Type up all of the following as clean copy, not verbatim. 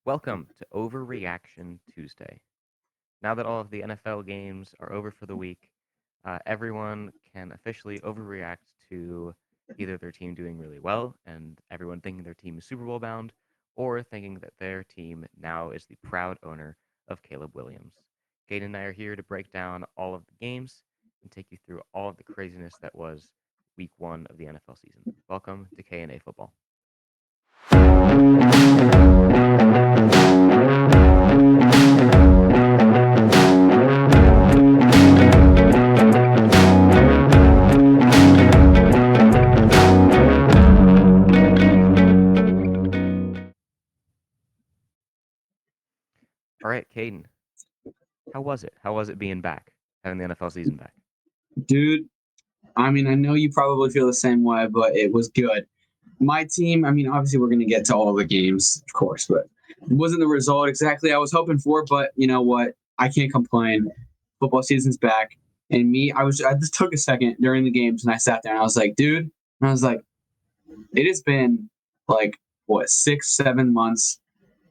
Welcome to Overreaction Tuesday. Now that all of the NFL games are over for the week, everyone can officially overreact to either their team doing really well and everyone thinking their team is Super Bowl bound, or thinking that their team now is the proud owner of Caleb Williams. Kate and I are here to break down all of the games and take you through all of the craziness that was week one of the NFL season. Welcome to K&A Football. All right, Caden, how was it? How was it being back, having the NFL season back? Dude, I mean, I know you probably feel the same way, but it was good. My team, I mean, obviously we're going to get to all the games, of course, but it wasn't the result exactly I was hoping for. But you know what? I can't complain. Football season's back. And I just took a second during the games and I sat there and I was like, dude, and I was like, it has been like, what, 6, 7 months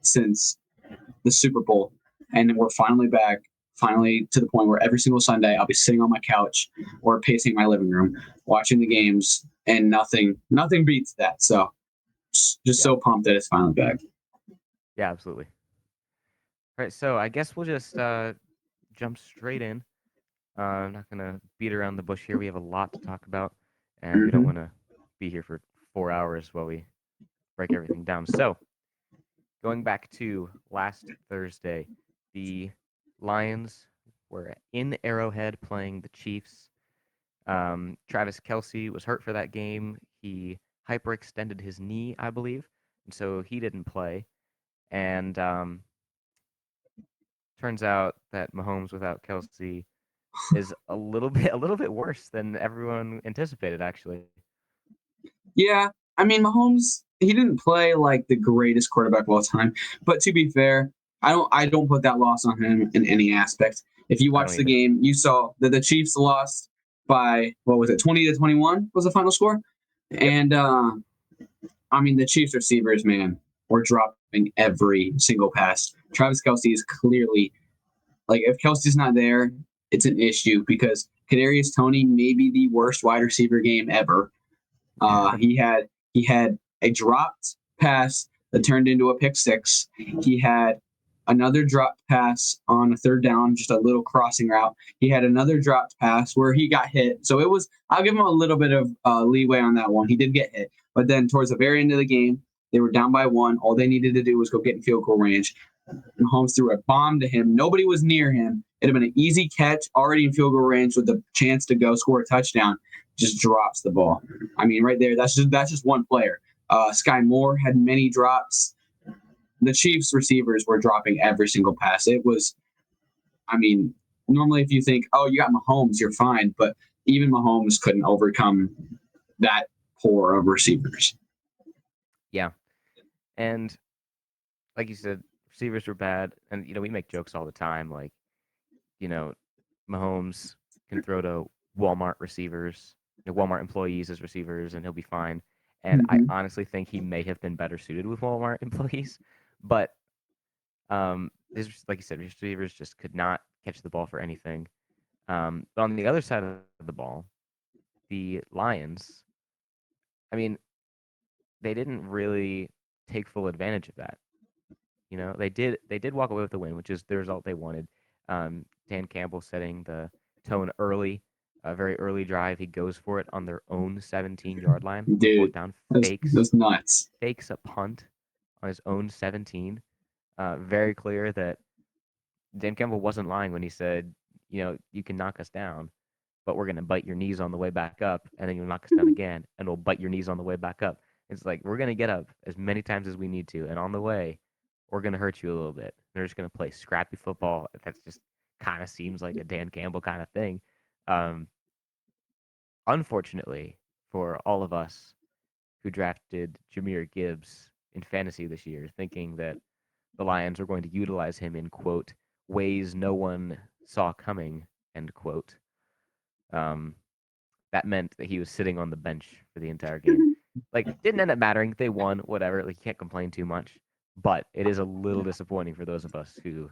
since the Super Bowl. And we're finally back, finally to the point where every single Sunday I'll be sitting on my couch or pacing my living room, watching the games, and nothing beats that. So just Yeah, so pumped that it's finally back. yeah, absolutely. All right, so I guess we'll just jump straight in. I'm not gonna beat around the bush here. We have a lot to talk about, and we don't Mm-hmm. want to be here for 4 hours while we break everything down. So, going back to last Thursday, the Lions were in Arrowhead playing the Chiefs. Travis Kelsey was hurt for that game. He hyperextended his knee, I believe, and so he didn't play. And turns out that Mahomes without Kelsey is a little bit worse than everyone anticipated. Actually, Yeah, I mean Mahomes, he didn't play like the greatest quarterback of all time, but to be fair, I don't put that loss on him in any aspect. If you I don't watched the either. game, you saw that the Chiefs lost by what was it, 20-21 was the final score, Yep. and I mean, the Chiefs receivers, man, were dropping every single pass. Travis Kelsey is clearly like, if Kelsey's not there, it's an issue because Kadarius Toney may be the worst wide receiver game ever. He had a dropped pass that turned into a pick six. He had another dropped pass on a third down, just a little crossing route. He had another dropped pass where he got hit. So it was, I'll give him a little bit of leeway on that one. He did get hit. But then towards the very end of the game, they were down by one. All they needed to do was go get in field goal range. Mahomes threw a bomb to him. Nobody was near him. It'd have been an easy catch, already in field goal range with the chance to go score a touchdown. Just drops the ball. I mean, right there, that's just one player. Sky Moore had many drops. The Chiefs receivers were dropping every single pass. It was, I mean, normally if you think, oh, you got Mahomes, you're fine, but even Mahomes couldn't overcome that poor of receivers. Yeah, and like you said, receivers were bad, and we make jokes all the time, like you know, Mahomes can throw to Walmart receivers, Walmart employees as receivers, and he'll be fine. And I Mm-hmm. honestly think he may have been better suited with Walmart employees, but like you said, receivers just could not catch the ball for anything. But on the other side of the ball, the Lions, I mean, they didn't really take full advantage of that. They did walk away with the win, which is the result they wanted. Dan Campbell setting the tone early, a very early drive. He goes for it on their own 17-yard line on fourth Dude, down, that's, fakes that's nuts. fakes a punt on his own 17. Very clear that Dan Campbell wasn't lying when he said, you can knock us down, but we're going to bite your knees on the way back up, and then you'll knock us down again, and we'll bite your knees on the way back up. It's like we're going to get up as many times as we need to, and on the way, we're going to hurt you a little bit. They're just going to play scrappy football. That's just kind of seems like a Dan Campbell kind of thing. Um, Unfortunately for all of us who drafted Jahmyr Gibbs in fantasy this year, thinking that the Lions were going to utilize him in, quote, ways no one saw coming, end quote. Um, that meant that he was sitting on the bench for the entire game. Like, didn't end up mattering. They won, whatever. Like, you can't complain too much. but it is a little disappointing for those of us who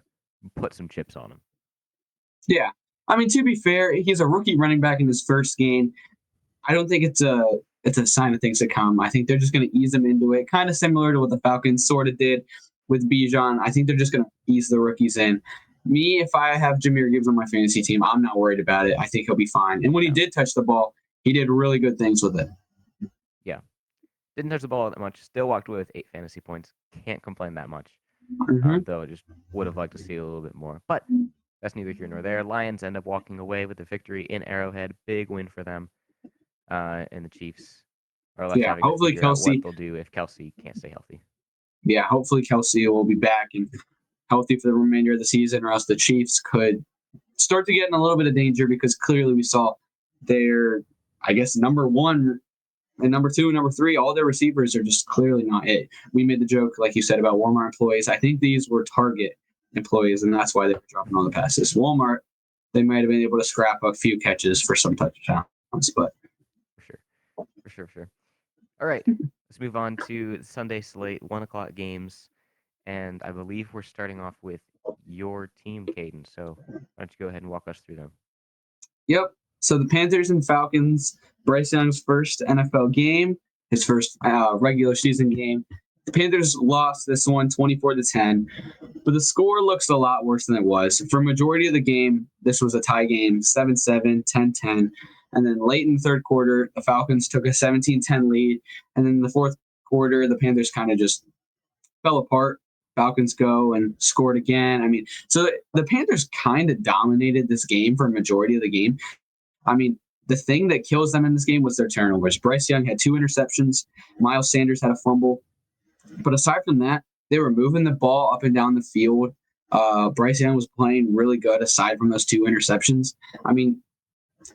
put some chips on him. Yeah. I mean, to be fair, he's a rookie running back in his first game. I don't think it's a sign of things to come. I think they're just going to ease him into it, kind of similar to what the Falcons sort of did with Bijan. I think they're just going to ease the rookies in. Me, if I have Jameer Gibbs on my fantasy team, I'm not worried about it. I think he'll be fine. And when he did touch the ball, he did really good things with it. Yeah. Didn't touch the ball that much. Still walked away with 8 fantasy points. Can't complain that much. Mm-hmm. Though I just would have liked to see a little bit more. But that's neither here nor there. Lions end up walking away with the victory in Arrowhead. Big win for them. And the Chiefs are left Yeah, having to hopefully figure out what Kelsey. they'll do if Kelsey can't stay healthy. Yeah, hopefully Kelsey will be back and healthy for the remainder of the season, or else the Chiefs could start to get in a little bit of danger because clearly we saw their, I guess, number one and number two and number three, all their receivers are just clearly not it. We made the joke, like you said, about Walmart employees. I think these were Target employees, and that's why they were dropping all the passes. Walmart, they might have been able to scrap a few catches for some touchdowns, but For sure. All right, let's move on to the Sunday slate, 1 o'clock games, and I believe we're starting off with your team, Caden. So why don't you go ahead and walk us through them? yep. So the Panthers and Falcons, Bryce Young's first NFL game, his first regular season game. The Panthers lost this one 24-10, but the score looks a lot worse than it was. For majority of the game, this was a tie game, 7-7, 10-10. And then late in the third quarter, the Falcons took a 17-10 lead. And then in the fourth quarter, the Panthers kind of just fell apart. Falcons go and scored again. I mean, so the Panthers kind of dominated this game for a majority of the game. I mean, the thing that kills them in this game was their turnovers. Bryce Young had 2 interceptions. Miles Sanders had a fumble. But aside from that, they were moving the ball up and down the field. Bryce Young was playing really good aside from those 2 interceptions. I mean,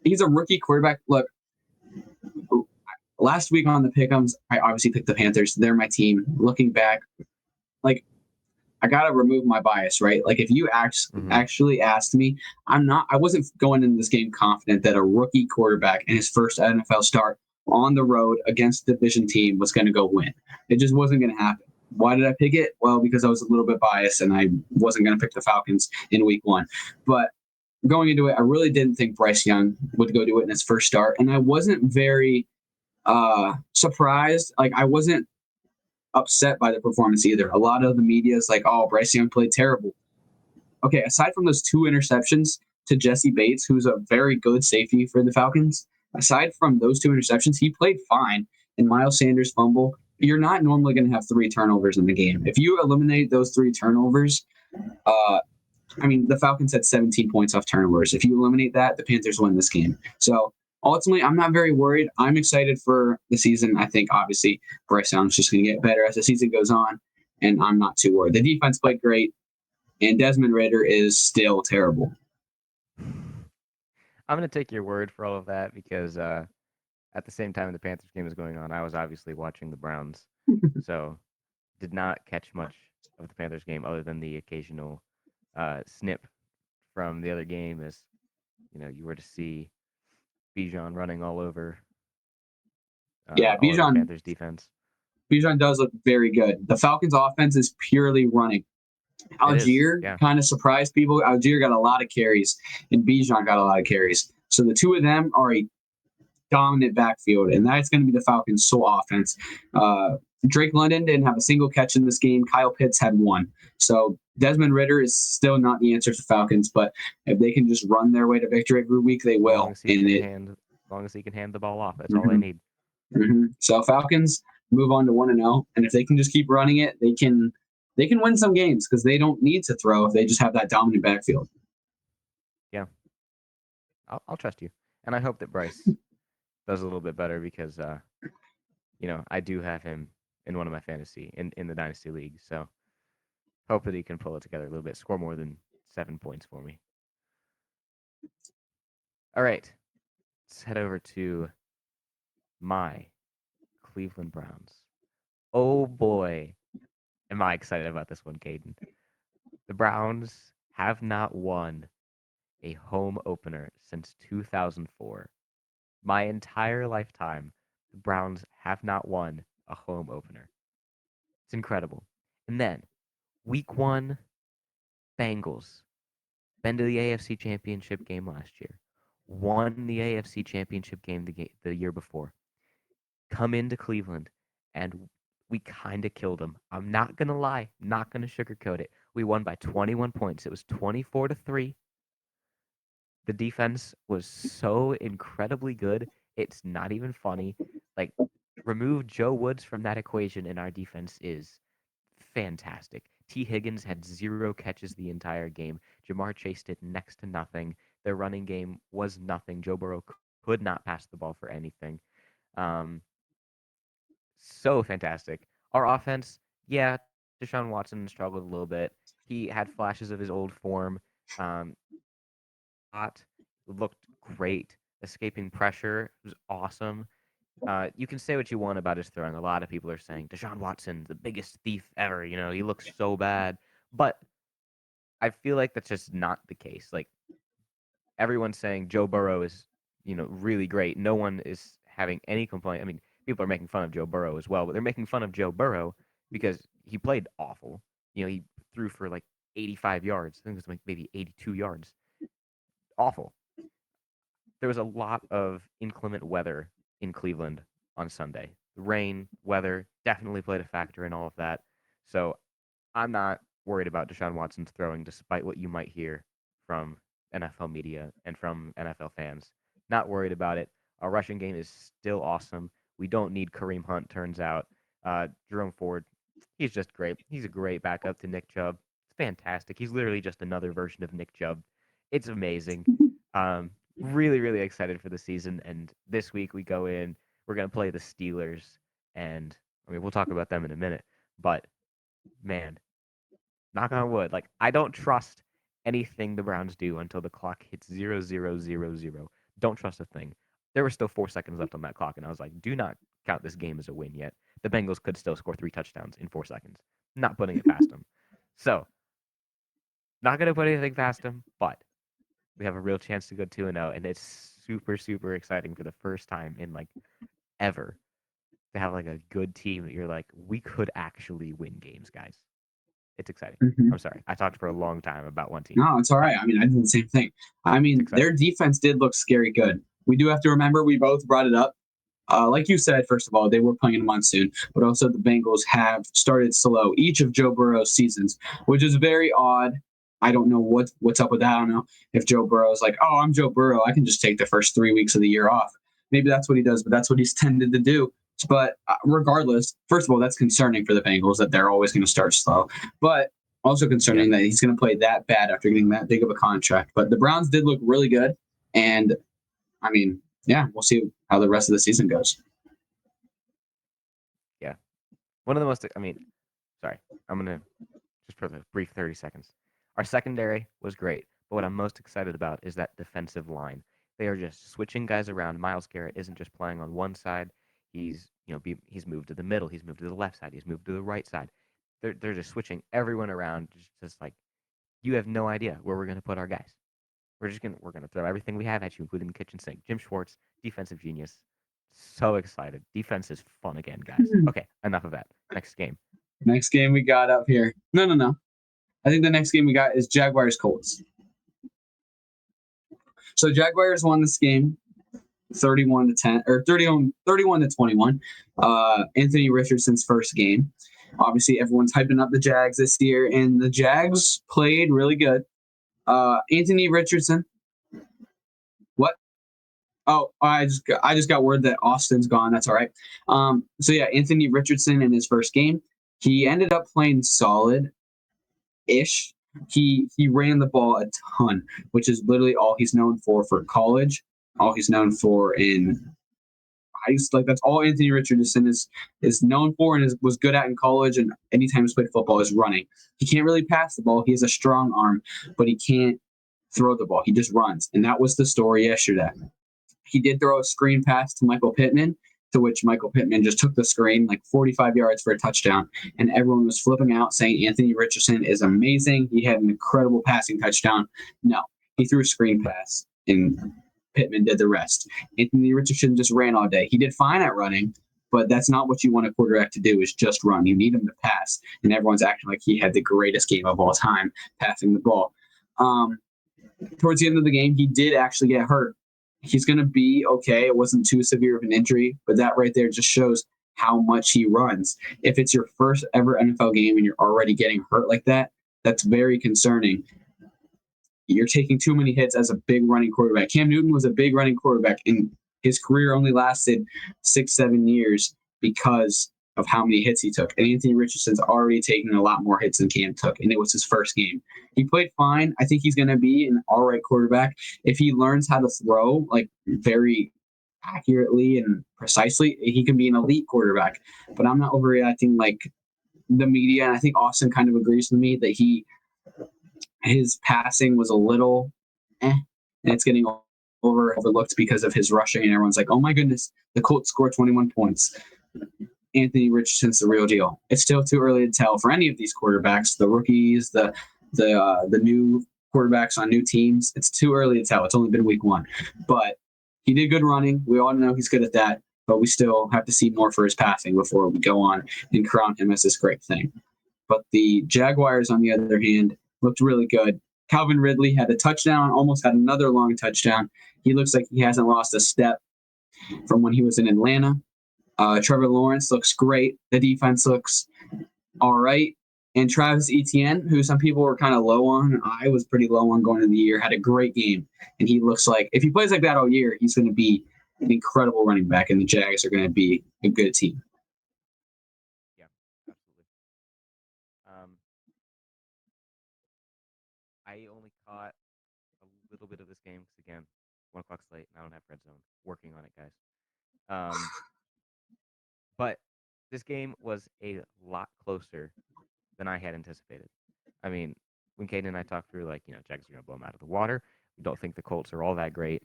he's a rookie quarterback. Look, last week on the pick'ems, I obviously picked the Panthers. They're my team. Looking back, like, I gotta remove my bias, right? Like, if you actually asked me, I wasn't going into this game confident that a rookie quarterback in his first NFL start on the road against a division team was going to go win. It just wasn't going to happen. Why did I pick it? Well, because I was a little bit biased and I wasn't going to pick the Falcons in week 1. But going into it, I really didn't think Bryce Young would go do it in his first start. And I wasn't very surprised. Like, I wasn't upset by the performance either. A lot of the media is like, oh, Bryce Young played terrible. Okay, aside from those 2 interceptions to Jesse Bates, who's a very good safety for the Falcons, aside from those 2 interceptions, he played fine. And Miles Sanders fumble, you're not normally going to have 3 turnovers in the game. If you eliminate those 3 turnovers, I mean, the Falcons had 17 points off turnovers. If you eliminate that, the Panthers win this game. So ultimately, I'm not very worried. I'm excited for the season. I think, obviously, Bryce Young's just going to get better as the season goes on, and I'm not too worried. The defense played great, and Desmond Ridder is still terrible. I'm going to take your word for all of that because at the same time the Panthers game was going on, I was obviously watching the Browns. So did not catch much of the Panthers game other than the occasional snip from the other game as, you were to see Bijan running all over Yeah, all over the Bijan Panthers defense. does look very good. The Falcons offense is purely running. Algier kind of surprised people. Algier got a lot of carries, and Bijan got a lot of carries. So the 2 of them are a dominant backfield, and that's going to be the Falcons' sole offense. Drake London didn't have a single catch in this game. Kyle Pitts had 1. So Desmond Ridder is still not the answer for Falcons, but if they can just run their way to victory every week, they will. As long as he can hand the ball off, that's all they need. So Falcons move on to 1-0, and if they can just keep running it, they can win some games because they don't need to throw if they just have that dominant backfield. Yeah, I'll trust you, and I hope that Bryce does a little bit better because I do have him in one of my fantasy in the Dynasty League, so hope that he can pull it together a little bit, score more than 7 points for me. All right, let's head over to my Cleveland Browns. Oh boy, am I excited about this one, Caden. The Browns have not won a home opener since 2004. My entire lifetime, the Browns have not won a home opener. It's incredible. And then week 1, Bengals. Been to the AFC Championship game last year. Won the AFC Championship game the year before. Come into Cleveland, and we kind of killed them. I'm not going to lie. Not going to sugarcoat it. We won by 21 points. It was 24-3. The defense was so incredibly good. It's not even funny. Like, remove Joe Woods from that equation, and our defense is fantastic. T. Higgins had 0 catches the entire game. Jamar Chase did next to nothing. Their running game was nothing. Joe Burrow could not pass the ball for anything. So fantastic. Our offense, yeah, Deshaun Watson struggled a little bit. He had flashes of his old form. Um, looked great. Escaping pressure was awesome. You can say what you want about his throwing. A lot of people are saying Deshaun Watson, the biggest thief ever. He looks so bad. But I feel like that's just not the case. Like, everyone's saying Joe Burrow is, really great. No one is having any complaint. I mean, people are making fun of Joe Burrow as well, but they're making fun of Joe Burrow because he played awful. He threw for like 85 yards. I think it was like maybe 82 yards. Awful. There was a lot of inclement weather in Cleveland on Sunday. The rain, weather definitely played a factor in all of that. So I'm not worried about Deshaun Watson's throwing, despite what you might hear from NFL media and from NFL fans. Not worried about it. Our rushing game is still awesome. We don't need Kareem Hunt, turns out. Jerome Ford, he's just great. He's a great backup to Nick Chubb. It's fantastic. He's literally just another version of Nick Chubb. It's amazing. Really, really excited for the season. And this week we go in, we're going to play the Steelers. And I mean, we'll talk about them in a minute. But man, knock on wood, like, I don't trust anything the Browns do until the clock hits 0-0-0-0. Don't trust a thing. There were still 4 seconds left on that clock, and I was like, do not count this game as a win yet. The Bengals could still score 3 touchdowns in 4 seconds. Not putting it past them. So, not going to put anything past them, but we have a real chance to go 2-0, and it's super, super exciting for the first time in, like, ever to have, like, a good team that you're like, we could actually win games, guys. It's exciting. Mhm. I'm sorry. I talked for a long time about one team. No, it's all right. I mean, I did the same thing. I mean, their defense did look scary good. We do have to remember we both brought it up. Like you said, first of all, they were playing in a monsoon, but also the Bengals have started slow each of Joe Burrow's seasons, which is very odd. I don't know what's up with that. I don't know if Joe Burrow's like, oh, I'm Joe Burrow. I can just take the first 3 weeks of the year off. Maybe that's what he does, but that's what he's tended to do. But regardless, first of all, that's concerning for the Bengals that they're always going to start slow. But also concerning that he's going to play that bad after getting that big of a contract. But the Browns did look really good. And I mean, yeah, we'll see how the rest of the season goes. Yeah. One of the most, sorry, I'm going to just for the brief 30 seconds. Our secondary was great, but what I'm most excited about is that defensive line. They are just switching guys around. Myles Garrett isn't just playing on one side. He's, he's moved to the middle. He's moved to the left side. He's moved to the right side. They're just switching everyone around. Just like, you have no idea where we're going to put our guys. We're going to throw everything we have at you, including the kitchen sink. Jim Schwartz, defensive genius. So excited. Defense is fun again, guys. Okay, enough of that. Next game. Next game we got up here. No. I think the next game we got is Jaguars Colts. So Jaguars won this game 31-10 or 31-21. Anthony Richardson's first game. Obviously, everyone's hyping up the Jags this year, and the Jags played really good. Anthony Richardson. What? Oh, I just got word that Austin's gone. That's all right. So yeah, Anthony Richardson in his first game, he ended up playing solid-ish. He ran the ball a ton, which is literally all he's known for college. All he's known for in that's all Anthony Richardson is known for and was good at in college, and anytime he's played football is running. He can't really pass the ball. He has a strong arm, but he can't throw the ball. He just runs, and that was the story yesterday. He did throw a screen pass to Michael Pittman, to which Michael Pittman just took the screen like 45 yards for a touchdown, and everyone was flipping out saying Anthony Richardson is amazing. He had an incredible passing touchdown. No, he threw a screen pass, and Pittman did the rest. Anthony Richardson just ran all day. He did fine at running, but that's not what you want a quarterback to do, is just run. You need him to pass. And everyone's acting like he had the greatest game of all time passing the ball. Towards the end of the game, he did actually get hurt. He's going to be okay. It wasn't too severe of an injury, but that right there just shows how much he runs. If it's your first ever NFL game and you're already getting hurt like that, that's very concerning. You're taking too many hits as a big running quarterback. Cam Newton was a big running quarterback, and his career only lasted 6-7 years because of how many hits he took. And Anthony Richardson's already taken a lot more hits than Cam took, and it was his first game. He played fine. I think he's going to be an all right quarterback if he learns how to throw like very accurately and precisely. He can be an elite quarterback. But I'm not overreacting like the media, and I think Austin kind of agrees with me that his passing was a little and it's getting overlooked because of his rushing, and everyone's like, oh my goodness, the Colts scored 21 points. Anthony Richardson's the real deal. It's still too early to tell for any of these quarterbacks, the rookies, the new quarterbacks on new teams. It's too early to tell. It's only been week 1. But he did good running. We all know he's good at that, but we still have to see more for his passing before we go on and crown him as this great thing. But the Jaguars, on the other hand, looked really good. Calvin Ridley had a touchdown, almost had another long touchdown. He looks like he hasn't lost a step from when he was in Atlanta. Trevor Lawrence looks great. The defense looks all right. And Travis Etienne, who some people were kind of low on, I was pretty low on going into the year, had a great game. And he looks like, if he plays like that all year, he's going to be an incredible running back, and the Jags are going to be a good team. Yeah, absolutely. I only caught a little bit of this game because, again, 1 o'clock slate, and I don't have Red Zone. Working on it, guys. But this game was a lot closer than I had anticipated. I mean, when Caden and I talked through, like, Jags are going to blow them out of the water. We don't think the Colts are all that great.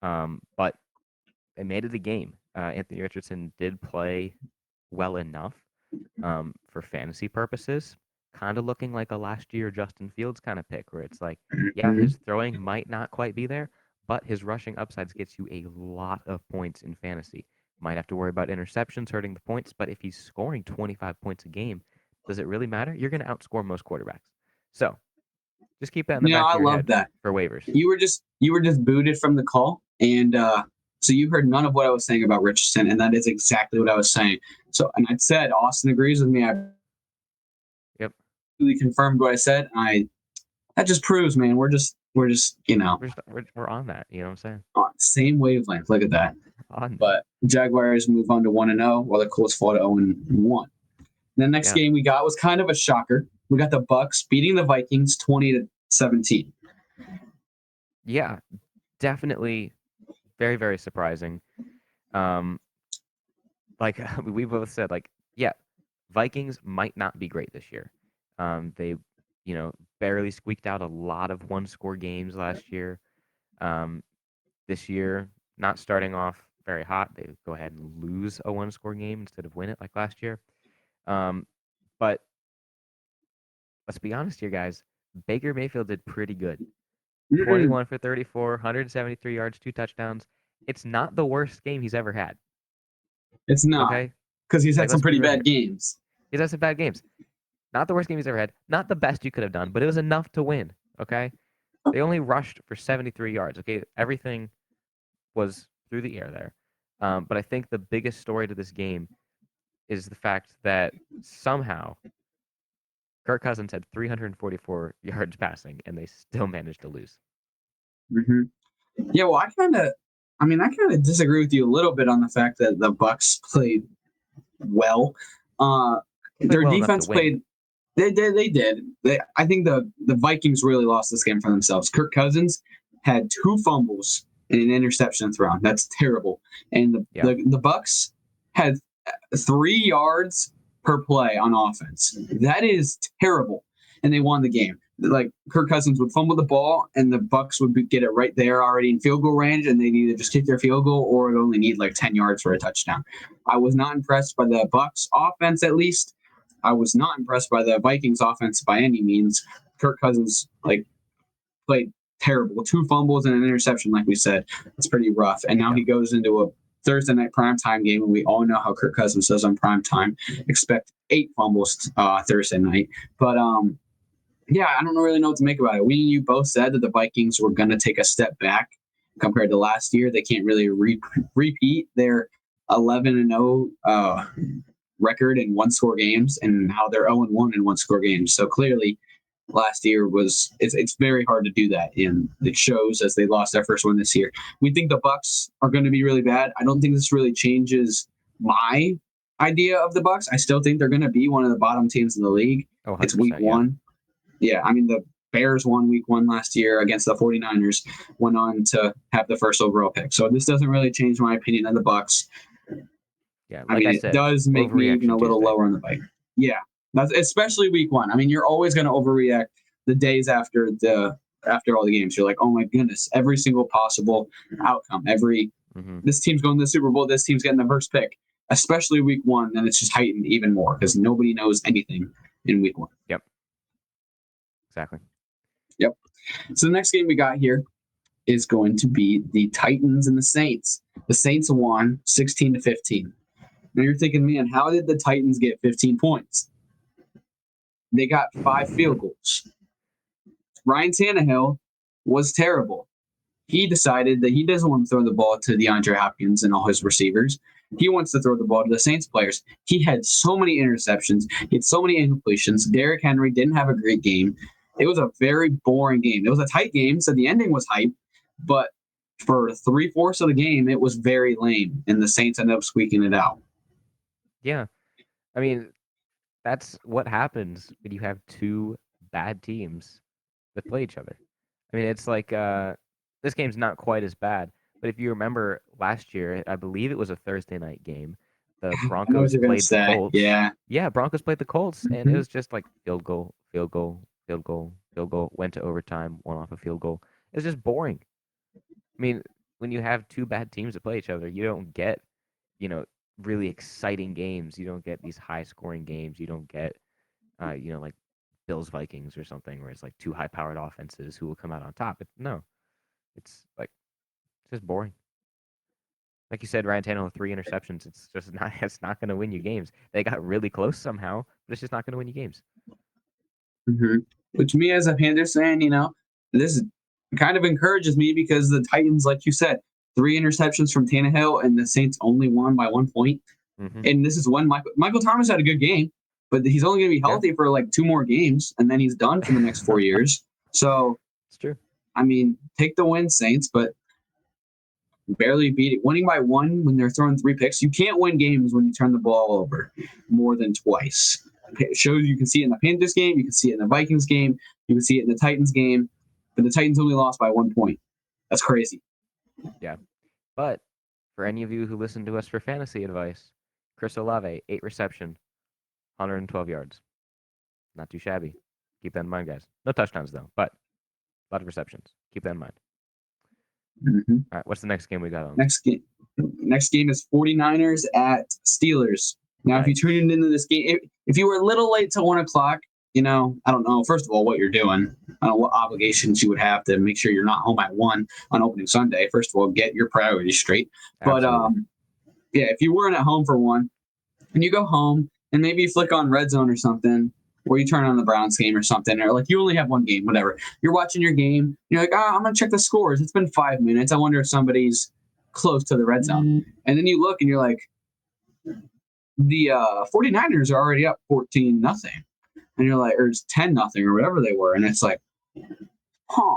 But they made it a game. Anthony Richardson did play well enough for fantasy purposes, kind of looking like a last year Justin Fields kind of pick, where it's like, yeah, his throwing might not quite be there, but his rushing upsides gets you a lot of points in fantasy. Might have to worry about interceptions hurting the points, but if he's scoring 25 points a game, does it really matter? You're going to outscore most quarterbacks. So just keep that in the back of your head that. For waivers. You were just booted from the call, and so you heard none of what I was saying about Richardson, and that is exactly what I was saying. So, and I said Austin agrees with me. I really confirmed what I said. That just proves, man, we're just we're on that. You know what I'm saying? Same wavelength. Look at that. But Jaguars move on to 1-0, while the Colts fall to 0-1. The next game we got was kind of a shocker. We got the Bucks beating the Vikings 20-17. Yeah, definitely very, very surprising. Like we both said, like, yeah, Vikings might not be great this year. They, barely squeaked out a lot of 1-score games last year. This year, not starting off very hot. They go ahead and lose a 1-score game instead of win it like last year. But let's be honest here, guys. Baker Mayfield did pretty good. 21 for 34, 173 yards, 2 touchdowns. It's not the worst game he's ever had. It's not. Okay? Because he's had some pretty bad games. He's had some bad games. Not the worst game he's ever had. Not the best you could have done, but it was enough to win. Okay? They only rushed for 73 yards. Okay? Everything was through the air there. But I think the biggest story to this game is the fact that somehow Kirk Cousins had 344 yards passing, and they still managed to lose. Mm-hmm. Yeah, well, I kind of disagree with you a little bit on the fact that the Bucks played well. Their defense played. They did. I think the Vikings really lost this game for themselves. Kirk Cousins had 2 fumbles and an interception thrown. That's terrible. And the Bucks had 3 yards per play on offense. That is terrible. And they won the game. Like, Kirk Cousins would fumble the ball, and the Bucks would get it right there already in field goal range, and they'd either just kick their field goal or it only need like 10 yards for a touchdown. I was not impressed by the Bucks offense, at least. I was not impressed by the Vikings offense by any means. Kirk Cousins played terrible. 2 fumbles and an interception, like we said. It's pretty rough. And now he goes into Thursday night primetime game, and we all know how Kirk Cousins does on primetime. Expect 8 fumbles Thursday night. But yeah, I don't really know what to make about it. We and you both said that the Vikings were going to take a step back compared to last year. They can't really repeat their 11-0 record in one-score games, and now they're 0-1 in one-score games. So clearly, last year was it's very hard to do that, and it shows as they lost their first one this year. We think the Bucks are going to be really bad. I don't think this really changes my idea of the Bucks. I still think they're going to be one of the bottom teams in the league. Oh, It's week 100%, yeah. one. Yeah, I mean, the Bears won week one last year against the 49ers, went on to have the first overall pick. So this doesn't really change my opinion of the Bucks. Yeah, I like mean, I it said, does make me even overreaction a little Tuesday. lower on the bike. Yeah, that's especially week one. I mean, you're always going to overreact the days after all the games. You're like, oh my goodness, every single possible outcome. Mhm. This team's going to the Super Bowl. This team's getting the first pick. Especially week one, then it's just heightened even more because nobody knows anything in week one. Yep. Exactly. Yep. So the next game we got here is going to be the Titans and the Saints. The Saints won 16-15. Now you're thinking, man, how did the Titans get 15 points? They got 5 field goals. Ryan Tannehill was terrible. He decided that he doesn't want to throw the ball to DeAndre Hopkins and all his receivers. He wants to throw the ball to the Saints players. He had so many interceptions. He had so many incompletions. Derrick Henry didn't have a great game. It was a very boring game. It was a tight game, so the ending was hype, but for 3/4 of the game, it was very lame, and the Saints ended up squeaking it out. Yeah. I mean, that's what happens when you have two bad teams that play each other. I mean, it's like this game's not quite as bad, but if you remember last year, I believe it was a Thursday night game. The I know what Broncos you're going to played the say. Colts. Yeah. Yeah, Broncos played the Colts, and it Mhm. was just like field goal, field goal, field goal, field goal, went to overtime, one off a field goal. It's just boring. I mean, when you have two bad teams that play each other, you don't get, you know, really exciting games. You don't get these high scoring games. You don't get, like Bills Vikings or something where it's like two high powered offenses who will come out on top. No, it's like just boring. Like you said, Ryan Tannehill 3 interceptions. It's just not. It's not going to win you games. They got really close somehow, but it's just not going to win you games. Mm-hmm. Which me as a Panthers fan, this kind of encourages me because the Titans, like you said, 3 interceptions from Tannehill, and the Saints only won by 1 point. Mm-hmm. And this is when Michael Thomas had a good game, but he's only going to be healthy for like 2 more games, and then he's done for the next 4 years. So, It's true. I mean, take the win, Saints, but barely beat it. Winning by 1 when they're throwing 3 picks, you can't win games when you turn the ball over more than twice. It shows you can see it in the Panthers game, you can see it in the Vikings game, you can see it in the Titans game, but the Titans only lost by 1 point. That's crazy. Yeah, but for any of you who listen to us for fantasy advice, Chris Olave 8 reception, 112 yards. Not too shabby. Keep that in mind, guys. No touchdowns though, but a lot of receptions. Keep that in mind. Mm-hmm. All right, what's the next game we got on? Next game is 49ers at Steelers. Now, if you tuned into this game, if you were a little late to 1 o'clock, I don't know, first of all, what you're doing. I don't know what obligations you would have to make sure you're not home at 1 on opening Sunday. First of all, get your priorities straight. Absolutely. But yeah, if you weren't at home for 1 and you go home and maybe you flick on Red Zone or something, or you turn on the Browns game or something, or like you only have 1 game, whatever. You're watching your game. You're like, I'm going to check the scores. It's been 5 minutes. I wonder if somebody's close to the red zone. And then you look and you're like, the 49ers are already up 14-0. And you're like, or it's 10-0 or whatever they were. And it's like, huh.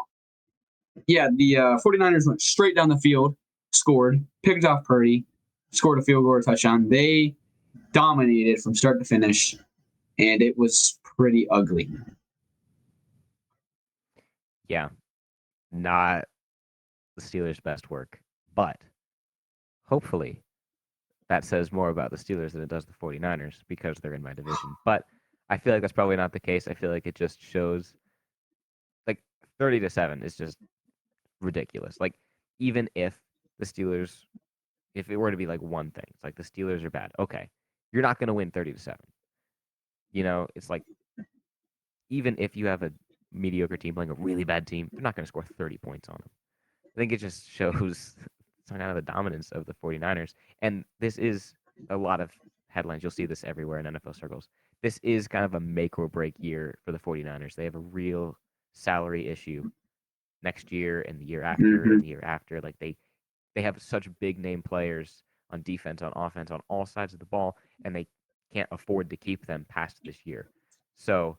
Yeah, the 49ers went straight down the field, scored, picked off Purdy, scored a field goal or touchdown. They dominated from start to finish, and it was pretty ugly. Yeah, not the Steelers' best work, but hopefully that says more about the Steelers than it does the 49ers because they're in my division. But I feel like that's probably not the case. I feel like it just shows like 30-7 is just ridiculous. Like even if the Steelers, if it were to be like one thing, it's like the Steelers are bad. Okay, you're not going to win 30-7. It's like even if you have a mediocre team playing a really bad team, they're not going to score 30 points on them. I think it just shows coming out of the dominance of the 49ers. And this is a lot of headlines. You'll see this everywhere in NFL circles. This is kind of a make or break year for the 49ers. They have a real salary issue next year and the year after and the year after. Like they have such big name players on defense, on offense, on all sides of the ball, and they can't afford to keep them past this year. So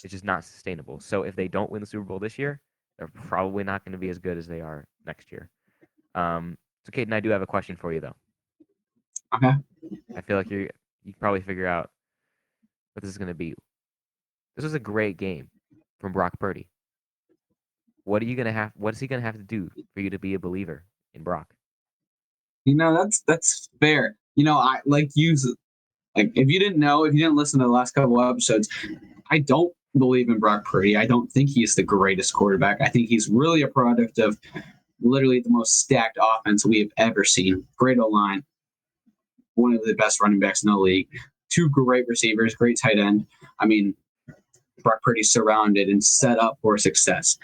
it's just not sustainable. So if they don't win the Super Bowl this year, they're probably not going to be as good as they are next year. So Caden, I do have a question for you though. Okay. I feel like you can probably figure out what this is going to be. This was a great game from Brock Purdy. What is he going to have to do for you to be a believer in Brock? That's fair. I like if you didn't listen to the last couple of episodes, I don't believe in Brock Purdy. I don't think he's the greatest quarterback. I think he's really a product of literally the most stacked offense we have ever seen. Great O-line, one of the best running backs in the league, 2 great receivers, great tight end. I mean, Brock Purdy's surrounded and set up for success.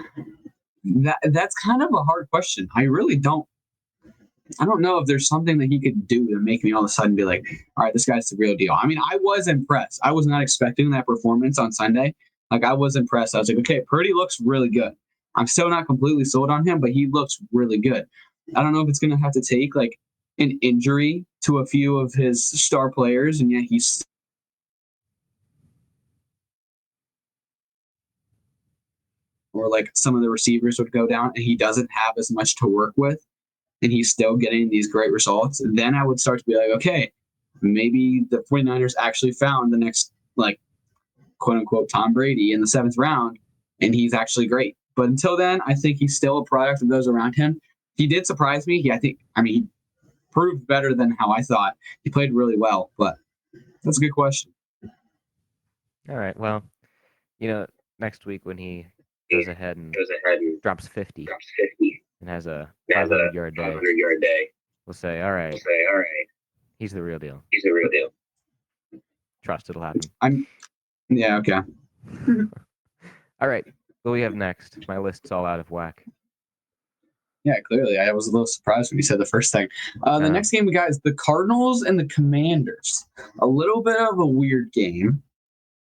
That's kind of a hard question. I don't know if there's something that he could do to make me all of a sudden be like, all right, this guy's the real deal. I mean, I was impressed. I was not expecting that performance on Sunday. Like, I was impressed. I was like, okay, Purdy looks really good. I'm still not completely sold on him, but he looks really good. I don't know if it's going to have to take like an injury to a few of his star players, and yet he's or like some of the receivers would go down and he doesn't have as much to work with and he's still getting these great results. And then I would start to be like, okay, maybe the 49ers actually found the next, like, quote unquote, Tom Brady in the 7th round, and he's actually great. But until then, I think he's still a product of those around him. He did surprise me. He proved better than how I thought. He played really well, but that's a good question. All right. Well, next week when he goes ahead and drops 50 and has a 500-yard day, we'll say, all right, he's the real deal. Trust it'll happen. Yeah, okay. All right. What do we have next? My list's all out of whack. Yeah, clearly. I was a little surprised when you said the first thing. The next game we got is the Cardinals and the Commanders. A little bit of a weird game.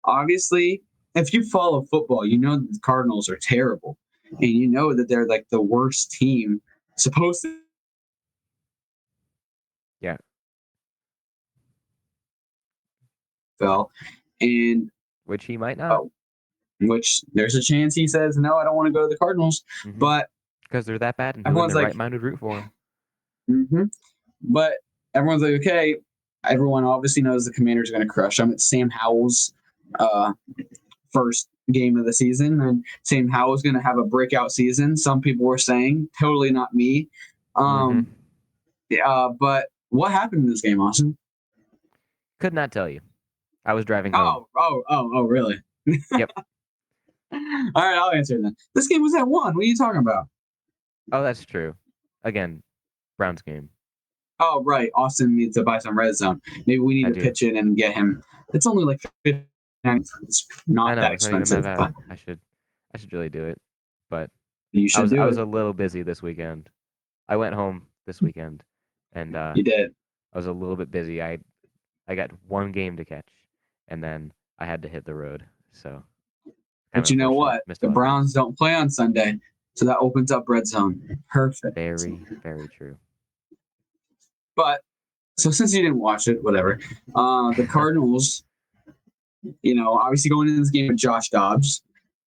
Obviously, if you follow football, you know that the Cardinals are terrible. And you know that they're like the worst team supposed to. Yeah. Fell. And which he might not. Which there's a chance he says, no, I don't want to go to the Cardinals. Mm-hmm. But because they're that bad and who in their right mind would root for them. Mm-hmm. But everyone's like, okay, everyone obviously knows the Commanders are going to crush them. It's Sam Howell's first game of the season, and Sam Howell's going to have a breakout season. Some people were saying, totally not me. But what happened in this game, Austin? Could not tell you. I was driving home. Oh, really? Yep. All right, I'll answer then. This game was at 1. What are you talking about? Oh, that's true. Again, Browns game. Oh, right. Austin needs to buy some red zone. Maybe we need to pitch in and get him. It's only like 50. It's not that expensive. Not that bad. I should really do it. But you should I was a little busy this weekend. I went home this weekend, and you did. I was a little bit busy. I got one game to catch, and then I had to hit the road. So. But you know what? The Browns don't play on Sunday, so that opens up red zone. Perfect. Very, very true. But so since you didn't watch it, whatever. The Cardinals, obviously going into this game with Josh Dobbs,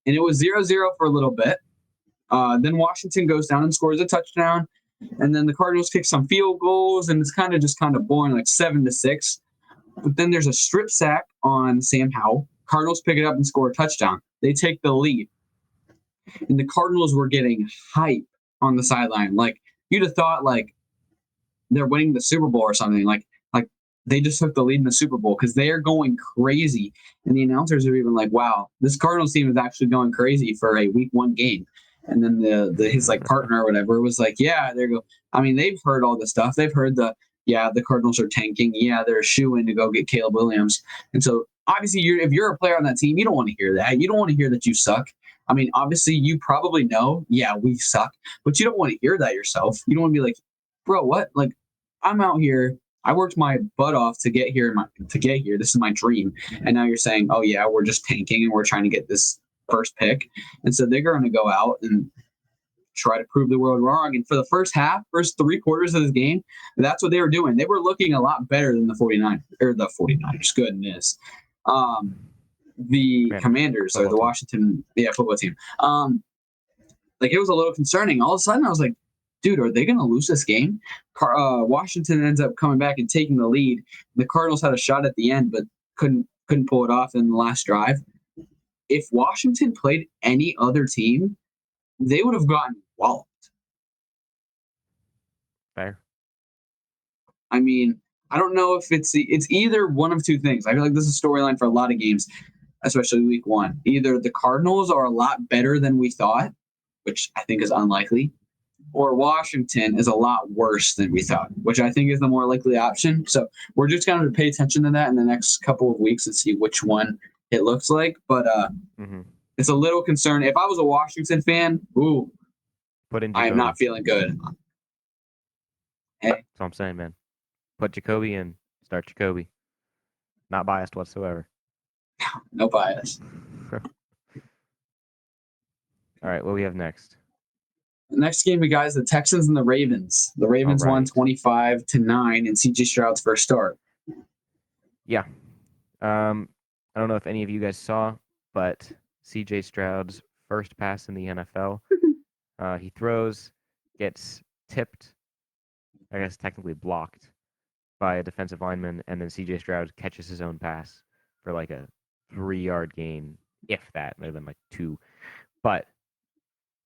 and it was 0-0 for a little bit. Then Washington goes down and scores a touchdown, and then the Cardinals kick some field goals, and it's kind of boring, like 7-6. But then there's a strip sack on Sam Howell. Cardinals pick it up and score a touchdown. They take the lead. And the Cardinals were getting hype on the sideline. Like, you'd have thought, like, they're winning the Super Bowl or something. Like they just took the lead in the Super Bowl because they are going crazy. And the announcers are even like, wow, this Cardinals team is actually going crazy for a week 1 game. And then his like partner or whatever was like, yeah, there you go. I mean, they've heard all this stuff. They've heard the Cardinals are tanking. Yeah, they're a shoo-in to go get Caleb Williams. And so obviously if you're a player on that team, you don't want to hear that. You don't want to hear that you suck. I mean, obviously, you probably know, yeah, we suck, but you don't want to hear that yourself. You don't want to be like, bro, what? Like, I'm out here. I worked my butt off to get here. To get here, this is my dream. And now you're saying, oh yeah, we're just tanking and we're trying to get this first pick. And so they're going to go out and try to prove the world wrong. And for the first half, first 3 quarters of this game, that's what they were doing. They were looking a lot better than the 49 or the 49ers. Goodness. The Commanders or the Washington football team. Like it was a little concerning. All of a sudden, I was like, dude, are they going to lose this game? Washington ends up coming back and taking the lead. The Cardinals had a shot at the end, but couldn't pull it off in the last drive. If Washington played any other team, they would have gotten walloped. Fair. I mean, I don't know if it's either one of two things. I feel like this is a storyline for a lot of games, especially week one. Either the Cardinals are a lot better than we thought, which I think is unlikely, or Washington is a lot worse than we thought, which I think is the more likely option. So we're just going to pay attention to that in the next couple of weeks and see which one it looks like. But it's a little concerned. If I was a Washington fan, I am not feeling good. Hey. That's what I'm saying, man. Put Jacoby in. Start Jacoby. Not biased whatsoever. No bias. All right, what do we have next? The next game we got is the Texans and the Ravens. The Ravens won 25-9 in CJ Stroud's first start. Yeah. I don't know if any of you guys saw, but CJ Stroud's first pass in the NFL. He throws, gets tipped, I guess technically blocked by a defensive lineman, and then CJ Stroud catches his own pass for like a 3-yard gain, if that, might have been like 2. But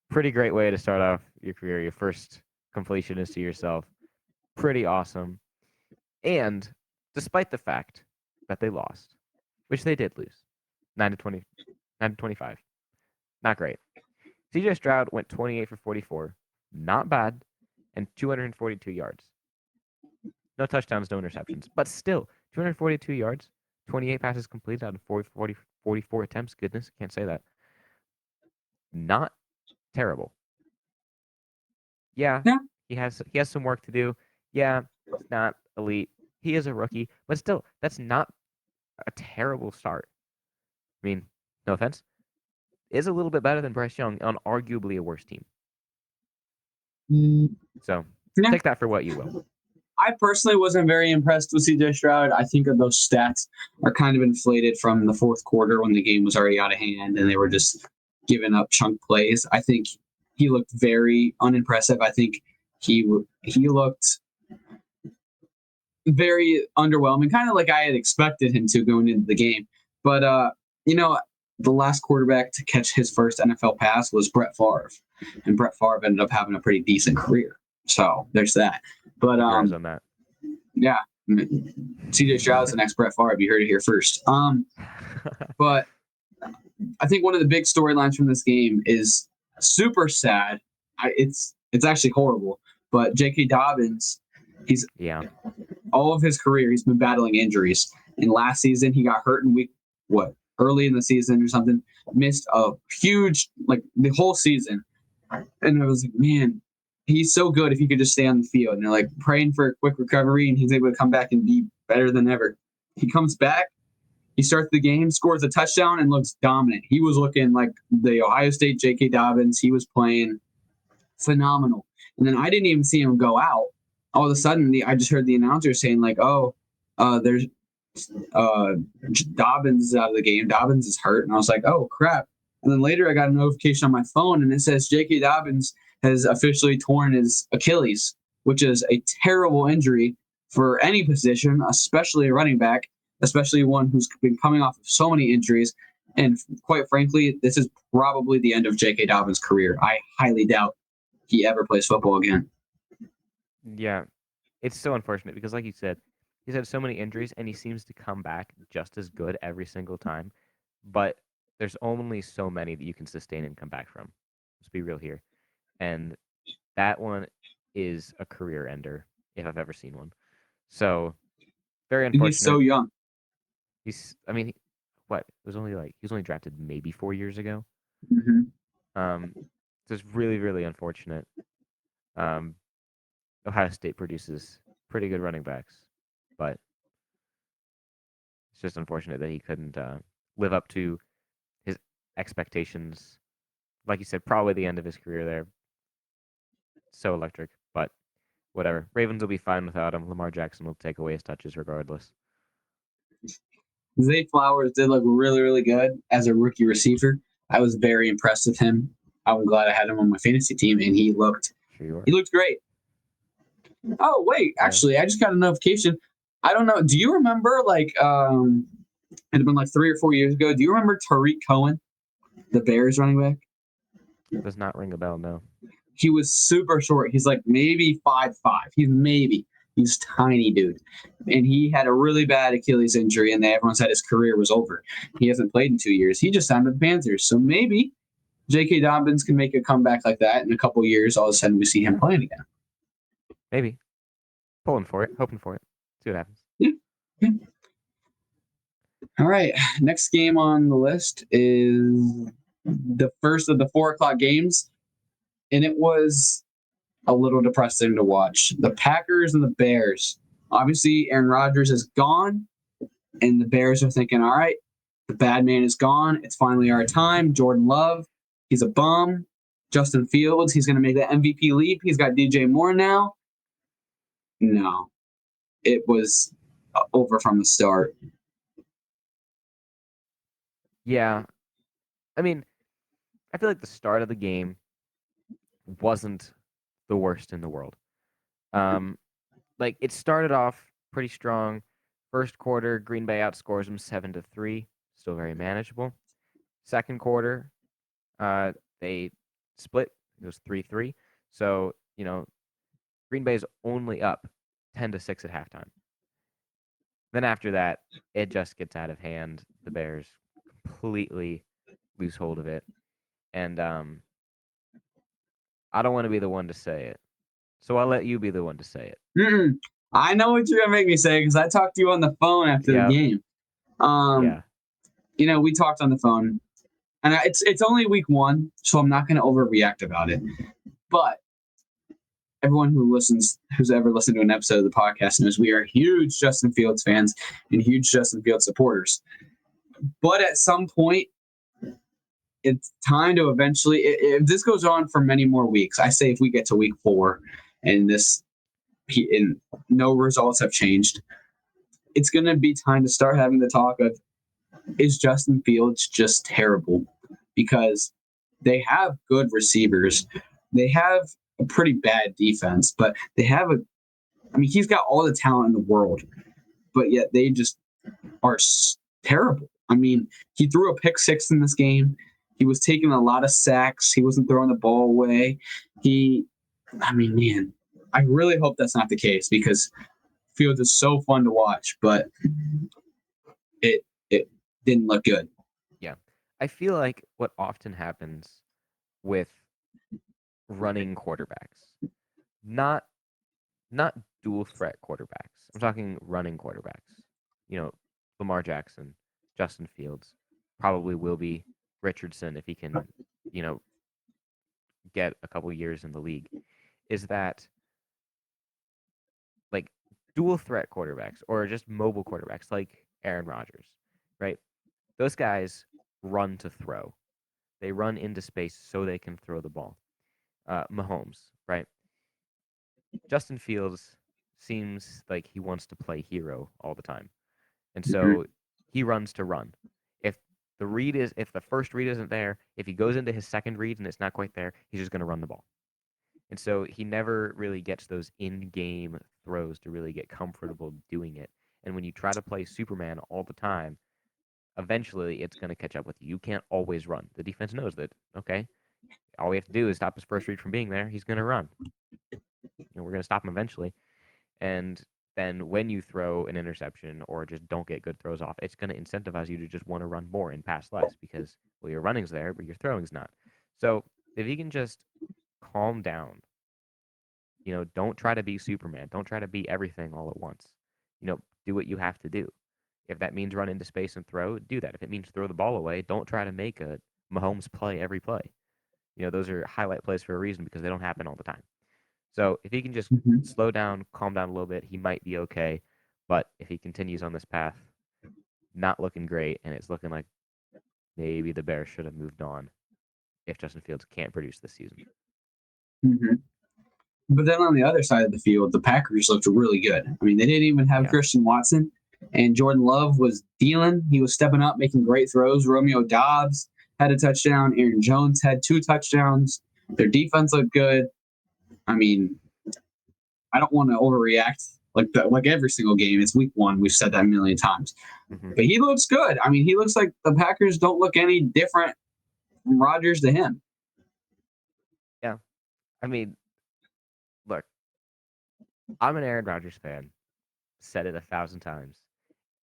pretty great way to start off your career. Your first completion is to yourself. Pretty awesome. And despite the fact that they lost, which they did lose, 9-20, 9-25, not great. CJ Stroud went 28 for 44, not bad, and 242 yards. No touchdowns, no interceptions, but still 242 yards, 28 passes completed out of 44 attempts. Goodness, can't say that. Not terrible. Yeah, he has some work to do. Yeah, it's not elite. He is a rookie, but still, that's not a terrible start. I mean, no offense, is a little bit better than Bryce Young on arguably a worse team. So take that for what you will. I personally wasn't very impressed with CJ Stroud. I think that those stats are kind of inflated from the fourth quarter when the game was already out of hand and they were just giving up chunk plays. I think he looked very unimpressive. I think he looked very underwhelming, kind of like I had expected him to going into the game. But the last quarterback to catch his first NFL pass was Brett Favre, and Brett Favre ended up having a pretty decent career. So there's that. But on that. Yeah, CJ Stroud's the next Brett Favre. You heard it here first. But I think one of the big storylines from this game is super sad. It's actually horrible. But J.K. Dobbins, all of his career he's been battling injuries. And last season he got hurt in early in the season or something. Missed a huge the whole season. And I was like, man, he's so good if he could just stay on the field. And they're like praying for a quick recovery, and he's able to come back and be better than ever. He comes back, he starts the game, scores a touchdown, and looks dominant. He was looking like the Ohio State J.K. Dobbins. He was playing phenomenal. And then I didn't even see him go out. All of a sudden, I just heard the announcer saying there's Dobbins is out of the game. Dobbins is hurt. And I was like, oh, crap. And then later I got a notification on my phone, and it says J.K. Dobbins has officially torn his Achilles, which is a terrible injury for any position, especially a running back, especially one who's been coming off of so many injuries. And quite frankly, this is probably the end of J.K. Dobbins' career. I highly doubt he ever plays football again. Yeah, it's so unfortunate because, like you said, he's had so many injuries, and he seems to come back just as good every single time. But there's only so many that you can sustain and come back from. Let's be real here. And that one is a career ender, if I've ever seen one. So, very unfortunate. He's so young. He was only drafted maybe 4 years ago. Mm-hmm. So it's really, really unfortunate. Um, Ohio State produces pretty good running backs, but it's just unfortunate that he couldn't live up to his expectations. Like you said, probably the end of his career there. So electric, but whatever. Ravens will be fine without him. Lamar Jackson will take away his touches regardless. Zay Flowers did look really, really good as a rookie receiver. I was very impressed with him. I'm glad I had him on my fantasy team, and Sure you are. he looked great. Oh wait, Yeah. actually, I just got a notification. I don't know. Do you remember it had been like 3 or 4 years ago? Do you remember Tariq Cohen, the Bears running back? Does not ring a bell, no. He was super short. He's like maybe 5'5". He's tiny dude, and he had a really bad Achilles injury, and everyone said his career was over. He hasn't played in 2 years. He just signed with the Panthers, so maybe J.K. Dobbins can make a comeback like that in a couple years. All of a sudden, we see him playing again. Maybe. Pulling for it, hoping for it. See what happens. Yeah. Yeah. All right. Next game on the list is the first of the 4 o'clock games, and it was a little depressing to watch. The Packers and the Bears. Obviously, Aaron Rodgers is gone, and the Bears are thinking, all right, the bad man is gone. It's finally our time. Jordan Love, he's a bum. Justin Fields, he's going to make that MVP leap. He's got DJ Moore now. No, it was over from the start. Yeah. I mean, I feel like the start of the game wasn't the worst in the world. Like it started off pretty strong. First quarter, Green Bay outscores them 7-3, still very manageable. Second quarter, they split. It was 3-3. So, Green Bay's only up 10-6 at halftime. Then after that, it just gets out of hand. The Bears completely lose hold of it. And I don't want to be the one to say it. So I'll let you be the one to say it. Mm-mm. I know what you're going to make me say because I talked to you on the phone after the game. Yeah. We talked on the phone, and it's only week 1, so I'm not going to overreact about it. But everyone who's ever listened to an episode of the podcast knows we are huge Justin Fields fans and huge Justin Fields supporters. But at some point, it's time to eventually. If this goes on for many more weeks, I say if we get to week 4 and and no results have changed, it's going to be time to start having the talk of, is Justin Fields just terrible? Because they have good receivers. They have a pretty bad defense, but he's got all the talent in the world, but yet they just are terrible. I mean, he threw a pick 6 in this game. He was taking a lot of sacks. He wasn't throwing the ball away. Man, I really hope that's not the case because Fields is so fun to watch, but it didn't look good. Yeah. I feel like what often happens with running quarterbacks, not dual threat quarterbacks. I'm talking running quarterbacks. Lamar Jackson, Justin Fields, probably will be Richardson if he can, get a couple years in the league. Is that like dual threat quarterbacks or just mobile quarterbacks like Aaron Rodgers, right? Those guys run to throw. They run into space so they can throw the ball. Mahomes, right? Justin Fields seems like he wants to play hero all the time. And so he runs to run. If the first read isn't there, if he goes into his second read and it's not quite there, he's just going to run the ball. And so he never really gets those in-game throws to really get comfortable doing it. And when you try to play Superman all the time, eventually it's going to catch up with you. You can't always run. The defense knows that, okay, all we have to do is stop his first read from being there. He's going to run. We're going to stop him eventually. And then when you throw an interception or just don't get good throws off, it's going to incentivize you to just want to run more and pass less because, well, your running's there, but your throwing's not. So if you can just calm down, don't try to be Superman. Don't try to be everything all at once. Do what you have to do. If that means run into space and throw, do that. If it means throw the ball away, don't try to make a Mahomes play every play. Those are highlight plays for a reason because they don't happen all the time. So if he can just Mhm. slow down, calm down a little bit, he might be okay. But if he continues on this path, not looking great, and it's looking like maybe the Bears should have moved on if Justin Fields can't produce this season. Mhm. But then on the other side of the field, the Packers looked really good. I mean, they didn't even have Yeah. Christian Watson, and Jordan Love was dealing. He was stepping up, making great throws. Romeo Dobbs had a touchdown. Aaron Jones had 2 touchdowns. Their defense looked good. I mean, I don't want to overreact like every single game. It's week 1. We've said that a million times. Mm-hmm. But he looks good. I mean, he looks like the Packers don't look any different from Rodgers to him. Yeah. I mean, look, I'm an Aaron Rodgers fan. Said it 1,000 times.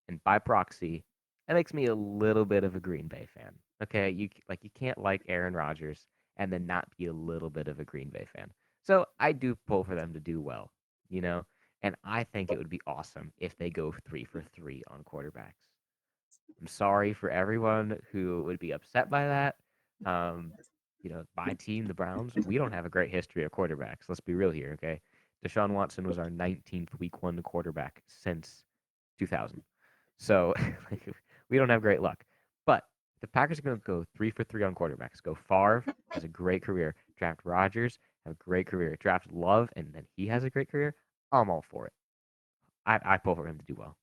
And by proxy, that makes me a little bit of a Green Bay fan. Okay, you can't like Aaron Rodgers and then not be a little bit of a Green Bay fan. So I do pull for them to do well, and I think it would be awesome if they go 3 for 3 on quarterbacks. I'm sorry for everyone who would be upset by that. Um, my team, the Browns, we don't have a great history of quarterbacks. Let's be real here, okay? Deshaun Watson was our 19th week 1 quarterback since 2000. So we don't have great luck. But the Packers are going to go 3 for 3 on quarterbacks. Go Favre, has a great career. Draft Rodgers, have a great career. Draft Love, and then he has a great career. I'm all for it. I pull for him to do well.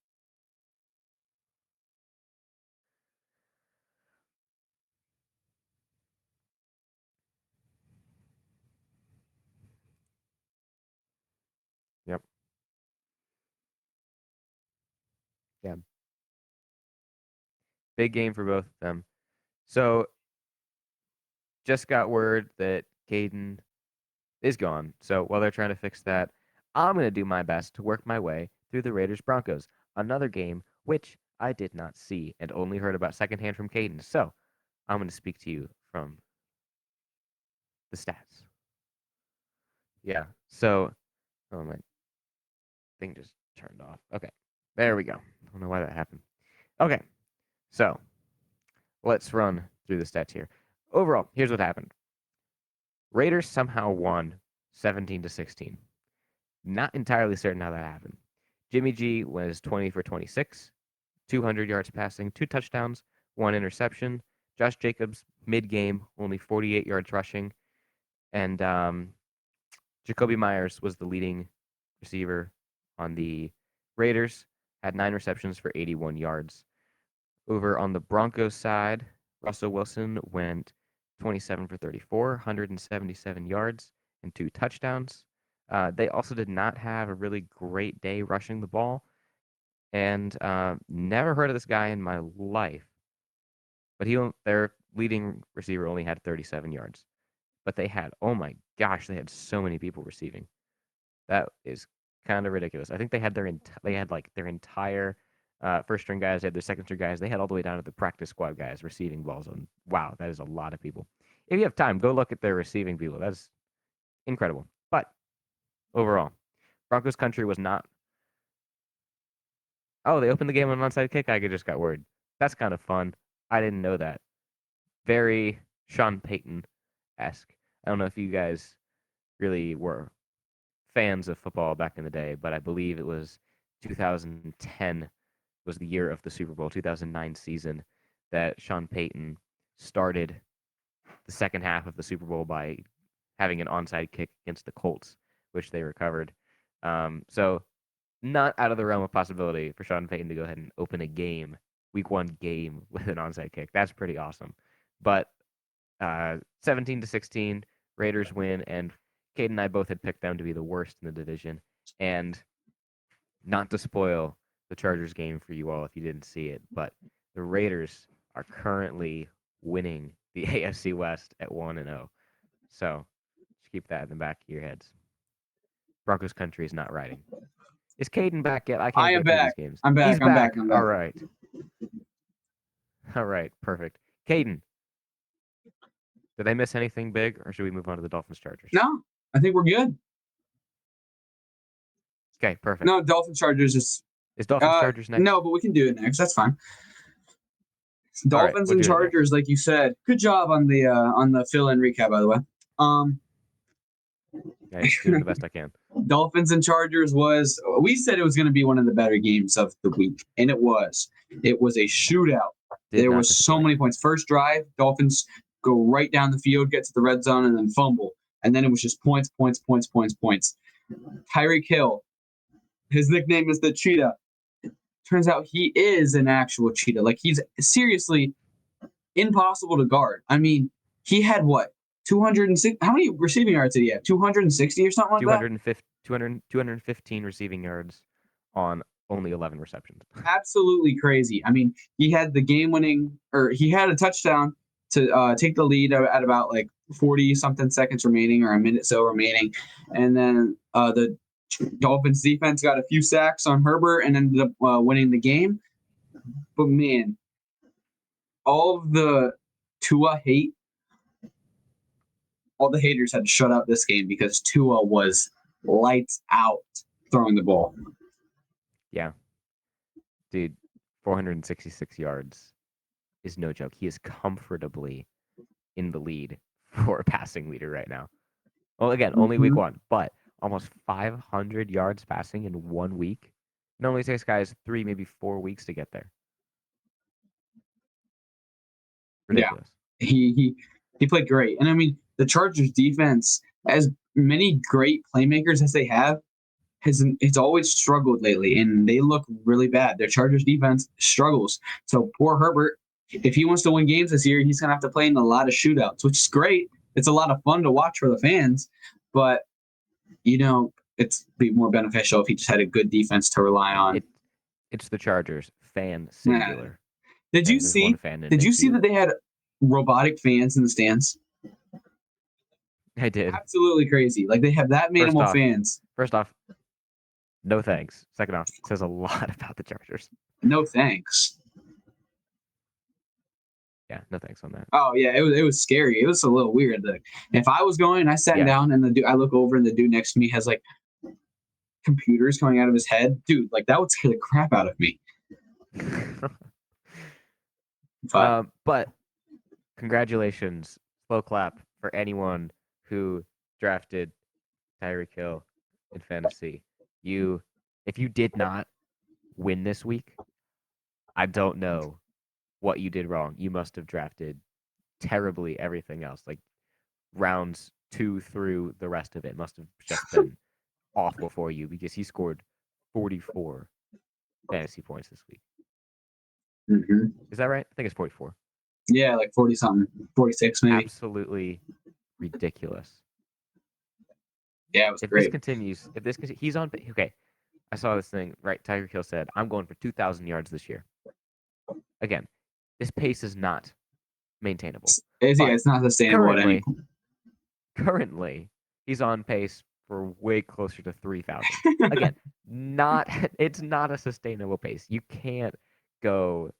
Yep. Yeah. Big game for both of them. So just got word that Caden is gone. So while they're trying to fix that, I'm going to do my best to work my way through the Raiders Broncos, another game which I did not see and only heard about secondhand from Caden. So I'm going to speak to you from the stats. Yeah. So, oh, my thing just turned off. Okay. There we go. I don't know why that happened. Okay. So let's run through the stats here. Overall, here's what happened. Raiders somehow won 17-16. Not entirely certain how that happened. Jimmy G was 20 for 26, 200 yards passing, 2 touchdowns, 1 interception. Josh Jacobs, mid-game, only 48 yards rushing. And Jacoby Myers was the leading receiver on the Raiders, had 9 receptions for 81 yards. Over on the Broncos side, Russell Wilson went 27 for 34, 177 yards, and 2 touchdowns. They also did not have a really great day rushing the ball, and never heard of this guy in my life. But their leading receiver only had 37 yards. But they had, oh my gosh, they had so many people receiving. That is kind of ridiculous. I think they had their entire first string guys, they had their second string guys, they had all the way down to the practice squad guys receiving balls. And wow, that is a lot of people. If you have time, go look at their receiving people. That's incredible. But overall, Broncos country was not. Oh, they opened the game on an onside kick. I just got word. That's kind of fun. I didn't know that. Very Sean Payton esque. I don't know if you guys really were fans of football back in the day, but I believe it was 2010 was the year of the Super Bowl, 2009 season, that Sean Payton started the second half of the Super Bowl by having an onside kick against the Colts, which they recovered. So not out of the realm of possibility for Sean Payton to go ahead and open a game, week 1 game with an onside kick. That's pretty awesome. But 17-16, Raiders win, and Cade and I both had picked them to be the worst in the division. And not to spoil the Chargers game for you all if you didn't see it, but the Raiders are currently winning the AFC West at 1-0. So just keep that in the back of your heads. Broncos country is not riding. Is Caden back yet? I can't I am go through these back. games. I'm back. He's I'm back. back. I'm All back. right. All right. Perfect. Caden, did I miss anything big, or should we move on to the Dolphins Chargers? No, I think we're good. Okay. Perfect. No, Dolphins Chargers Is Dolphins Chargers next? No, but we can do it next. That's fine. Dolphins we'll and do it next. Chargers, like you said. Good job on the fill-in recap, by the way. Yeah, doing the best I can. Dolphins and Chargers was, we said it was going to be one of the better games of the week, and it was. It was a shootout. Did There not was so disappoint. many points. First drive, Dolphins go right down the field, get to the red zone, and then fumble. And then it was just points, points, points, points, points. Tyreek Hill, his nickname is the Cheetah. Turns out he is an actual cheetah. Like, he's seriously impossible to guard. I mean, he had what? 206. How many receiving yards did he have? 260 or something like that? 215 receiving yards on only 11 receptions. Absolutely crazy. I mean, he had the game-winning, or he had a touchdown to take the lead at about like 40 something seconds remaining, or a minute so remaining, and then the Dolphins defense got a few sacks on Herbert and ended up winning the game. But man, all of the Tua hate, all the haters had to shut up this game because Tua was lights out throwing the ball. Yeah. Dude, 466 yards is no joke. He is comfortably in the lead for a passing leader right now. Well, again, only week one, but almost 500 yards passing in 1 week. It normally takes guys 3, maybe 4 weeks to get there. Ridiculous. Yeah, he played great, and I mean the Chargers defense, as many great playmakers as they have, has always struggled lately, and they look really bad. Their Chargers defense struggles. So poor Herbert, if he wants to win games this year, he's gonna have to play in a lot of shootouts, which is great. It's a lot of fun to watch for the fans, but it's be more beneficial if he just had a good defense to rely on. It's the Chargers. Fan singular. Did you see? Did you see that they had robotic fans in the stands? I did. Absolutely crazy. Like, they have that many more fans. First off, no thanks. Second off, it says a lot about the Chargers. No thanks. Yeah, no thanks on that. Oh yeah, it was scary. It was a little weird. Like, if I was going, I sat down, and I look over, and the dude next to me has like computers coming out of his head. Dude, like, that would scare the crap out of me. But congratulations, slow clap for anyone who drafted Tyreek Hill in fantasy. If you did not win this week, I don't know what you did wrong. You must have drafted terribly everything else. Like, rounds 2 through the rest of it must have just been awful for you, because he scored 44 fantasy points this week. Mm-hmm. Is that right? I think it's 44. Yeah, like 40 something, 46 maybe. Absolutely ridiculous. Yeah, it was great. If this continues, he's on. Okay, I saw this thing. Right, Tyreek Hill said, "I'm going for 2,000 yards this year." Again, this pace is not maintainable. It's not sustainable. Currently, he's on pace for way closer to 3,000. Again, it's not a sustainable pace. You can't go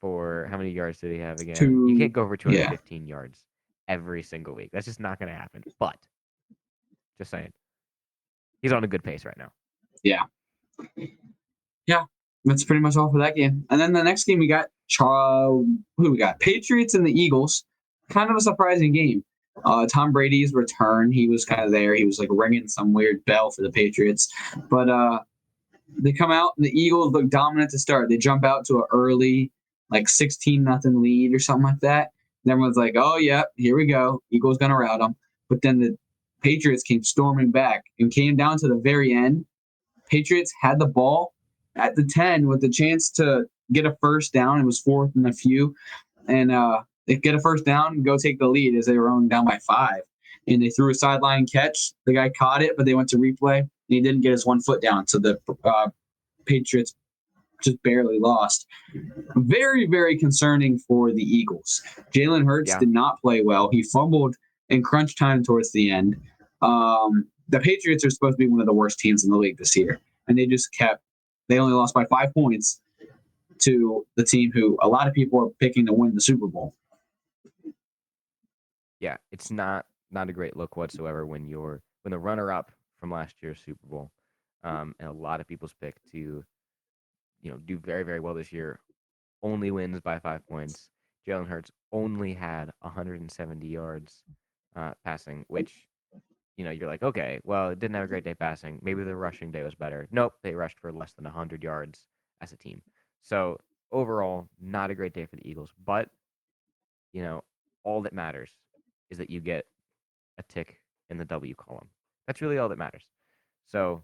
for, how many yards did he have again? You can't go for 215 yards every single week. That's just not going to happen. But just saying, he's on a good pace right now. Yeah. That's pretty much all for that game. And then the next game we got who we got? Patriots and the Eagles. Kind of a surprising game. Tom Brady's return. He was kind of there. He was like ringing some weird bell for the Patriots. But they come out, and the Eagles look dominant to start. They jump out to an early, like 16-0 lead or something like that. And everyone's like, "Oh yeah, here we go. Eagles gonna rout them." But then the Patriots came storming back and came down to the very end. Patriots had the ball at the 10 with the chance to get a first down. It was 4th and a few, and they get a first down and go take the lead as they were only down by 5. And they threw a sideline catch. The guy caught it, but they went to replay, and he didn't get his 1 foot down. So the Patriots just barely lost. Very, very concerning for the Eagles. Jalen Hurts did not play well. He fumbled in crunch time towards the end. The Patriots are supposed to be one of the worst teams in the league this year, and they only lost by 5 points to the team who a lot of people are picking to win the Super Bowl. Yeah, it's not a great look whatsoever when the runner-up from last year's Super Bowl, and a lot of people's pick to, do very, very well this year, only wins by 5 points. Jalen Hurts only had 170 yards passing, which, you're like, okay, well, it didn't have a great day passing. Maybe the rushing day was better. Nope, they rushed for less than 100 yards as a team. So overall, not a great day for the Eagles. But, all that matters is that you get a tick in the W column. That's really all that matters. So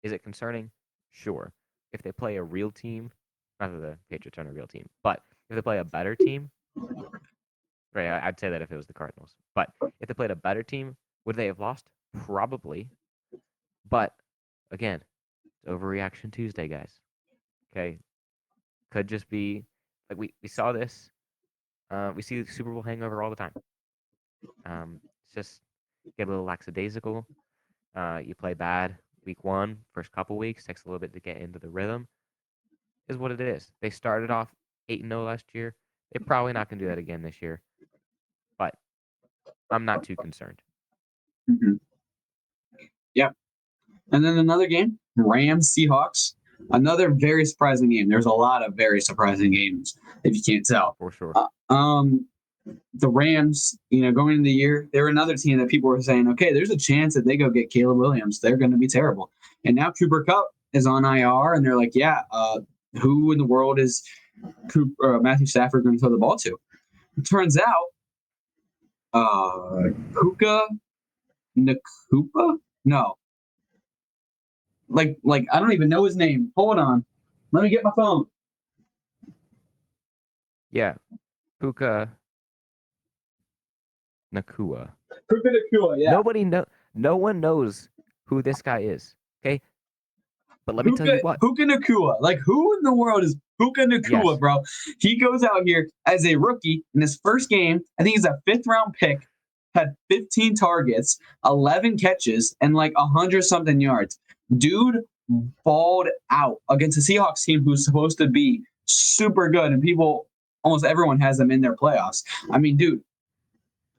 is it concerning? Sure. If they play a real team, not that the Patriots aren't a real team, but if they play a better team, right, I'd say that if it was the Cardinals. But if they played a better team, would they have lost? Probably. But again, it's overreaction Tuesday, guys. Okay. Could just be like we saw this. We see the Super Bowl hangover all the time. It's just get a little lackadaisical. You play bad week one, first couple weeks, takes a little bit to get into the rhythm. Is what it is. They started off 8-0 last year. They're probably not going to do that again this year. But I'm not too concerned. Mm-hmm. Yeah. And then another game, Rams Seahawks. Another very surprising game. There's a lot of very surprising games, if you can't tell. For sure. The Rams, going into the year, they're another team that people were saying, okay, there's a chance that they go get Caleb Williams. They're going to be terrible. And now Cooper Kupp is on IR, and they're like, yeah, who in the world is Matthew Stafford going to throw the ball to? It turns out, Puka Nakupa? No. Like I don't even know his name. Hold on. Let me get my phone. Yeah. Puka Nakua. Puka Nakua, yeah. No one knows who this guy is. Okay? But let me tell you what. Puka Nakua. Like, who in the world is Puka Nakua, Yes. bro? He goes out here as a rookie in his first game. I think he's a 5th-round pick. Had 15 targets, 11 catches, and like 100-something yards. Dude balled out against a Seahawks team who's supposed to be super good, and almost everyone has them in their playoffs. I mean, dude,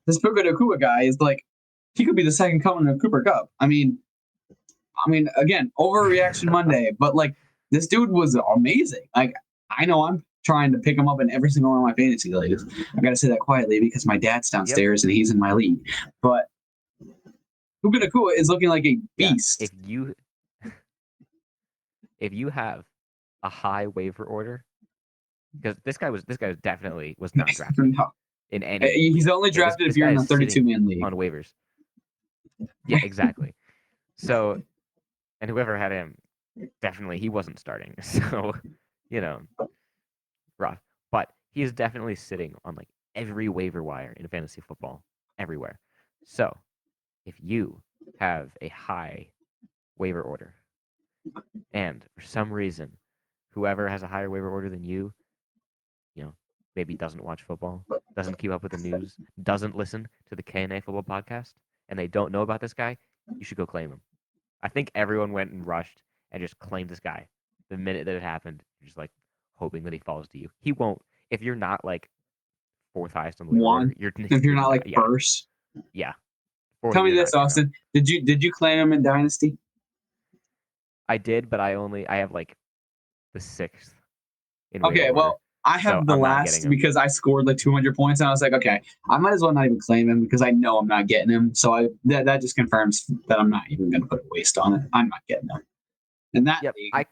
this Puka Nakua guy is like, he could be the second coming of Cooper Kupp. I mean, again, overreaction Monday, but like, this dude was amazing. Like, I know I'm trying to pick him up in every single one of my fantasy leagues. I got to say that quietly because my dad's downstairs and he's in my league. But Puka Nakua is looking like a beast. Yeah, if you have a high waiver order, because this guy definitely was not drafted in any. He's only drafted if you're in a 32-man league on waivers. Yeah, exactly. So, and whoever had him, definitely he wasn't starting. So, rough. But he is definitely sitting on like every waiver wire in fantasy football, everywhere. So, if you have a high waiver order, and for some reason, whoever has a higher waiver order than you, maybe doesn't watch football, doesn't keep up with the news, doesn't listen to the KNA football podcast, and they don't know about this guy, you should go claim him. I think everyone went and rushed and just claimed this guy the minute that it happened, just like hoping that he falls to you. He won't. If you're not like 4th highest on the order, if you're not like first. Yeah. Tell me this, Austin. Did you claim him in Dynasty? I did, but I have like the 6th. Okay, well, I have the last because I scored like 200 points, and I was like, okay, I might as well not even claim him because I know I'm not getting him. So that just confirms that I'm not even going to put a waste on it. I'm not getting him. And that, I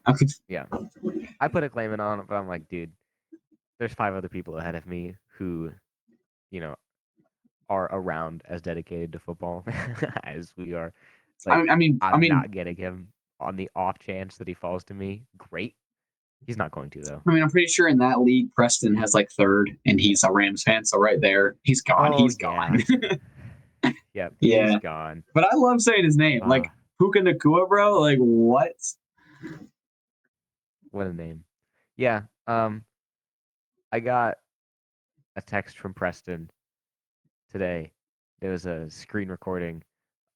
put a claim in on it, but I'm like, dude, there's 5 other people ahead of me who, are around as dedicated to football as we are. Like, I'm not getting him on the off chance that he falls to me. Great. He's not going to, though. I mean, I'm pretty sure in that league, Preston has like 3rd, and he's a Rams fan. So right there, he's gone. He's gone. Yeah, he's gone. But I love saying his name. Like, Puka Nakua, bro. Like, what? What a name. Yeah. I got a text from Preston today. There was a screen recording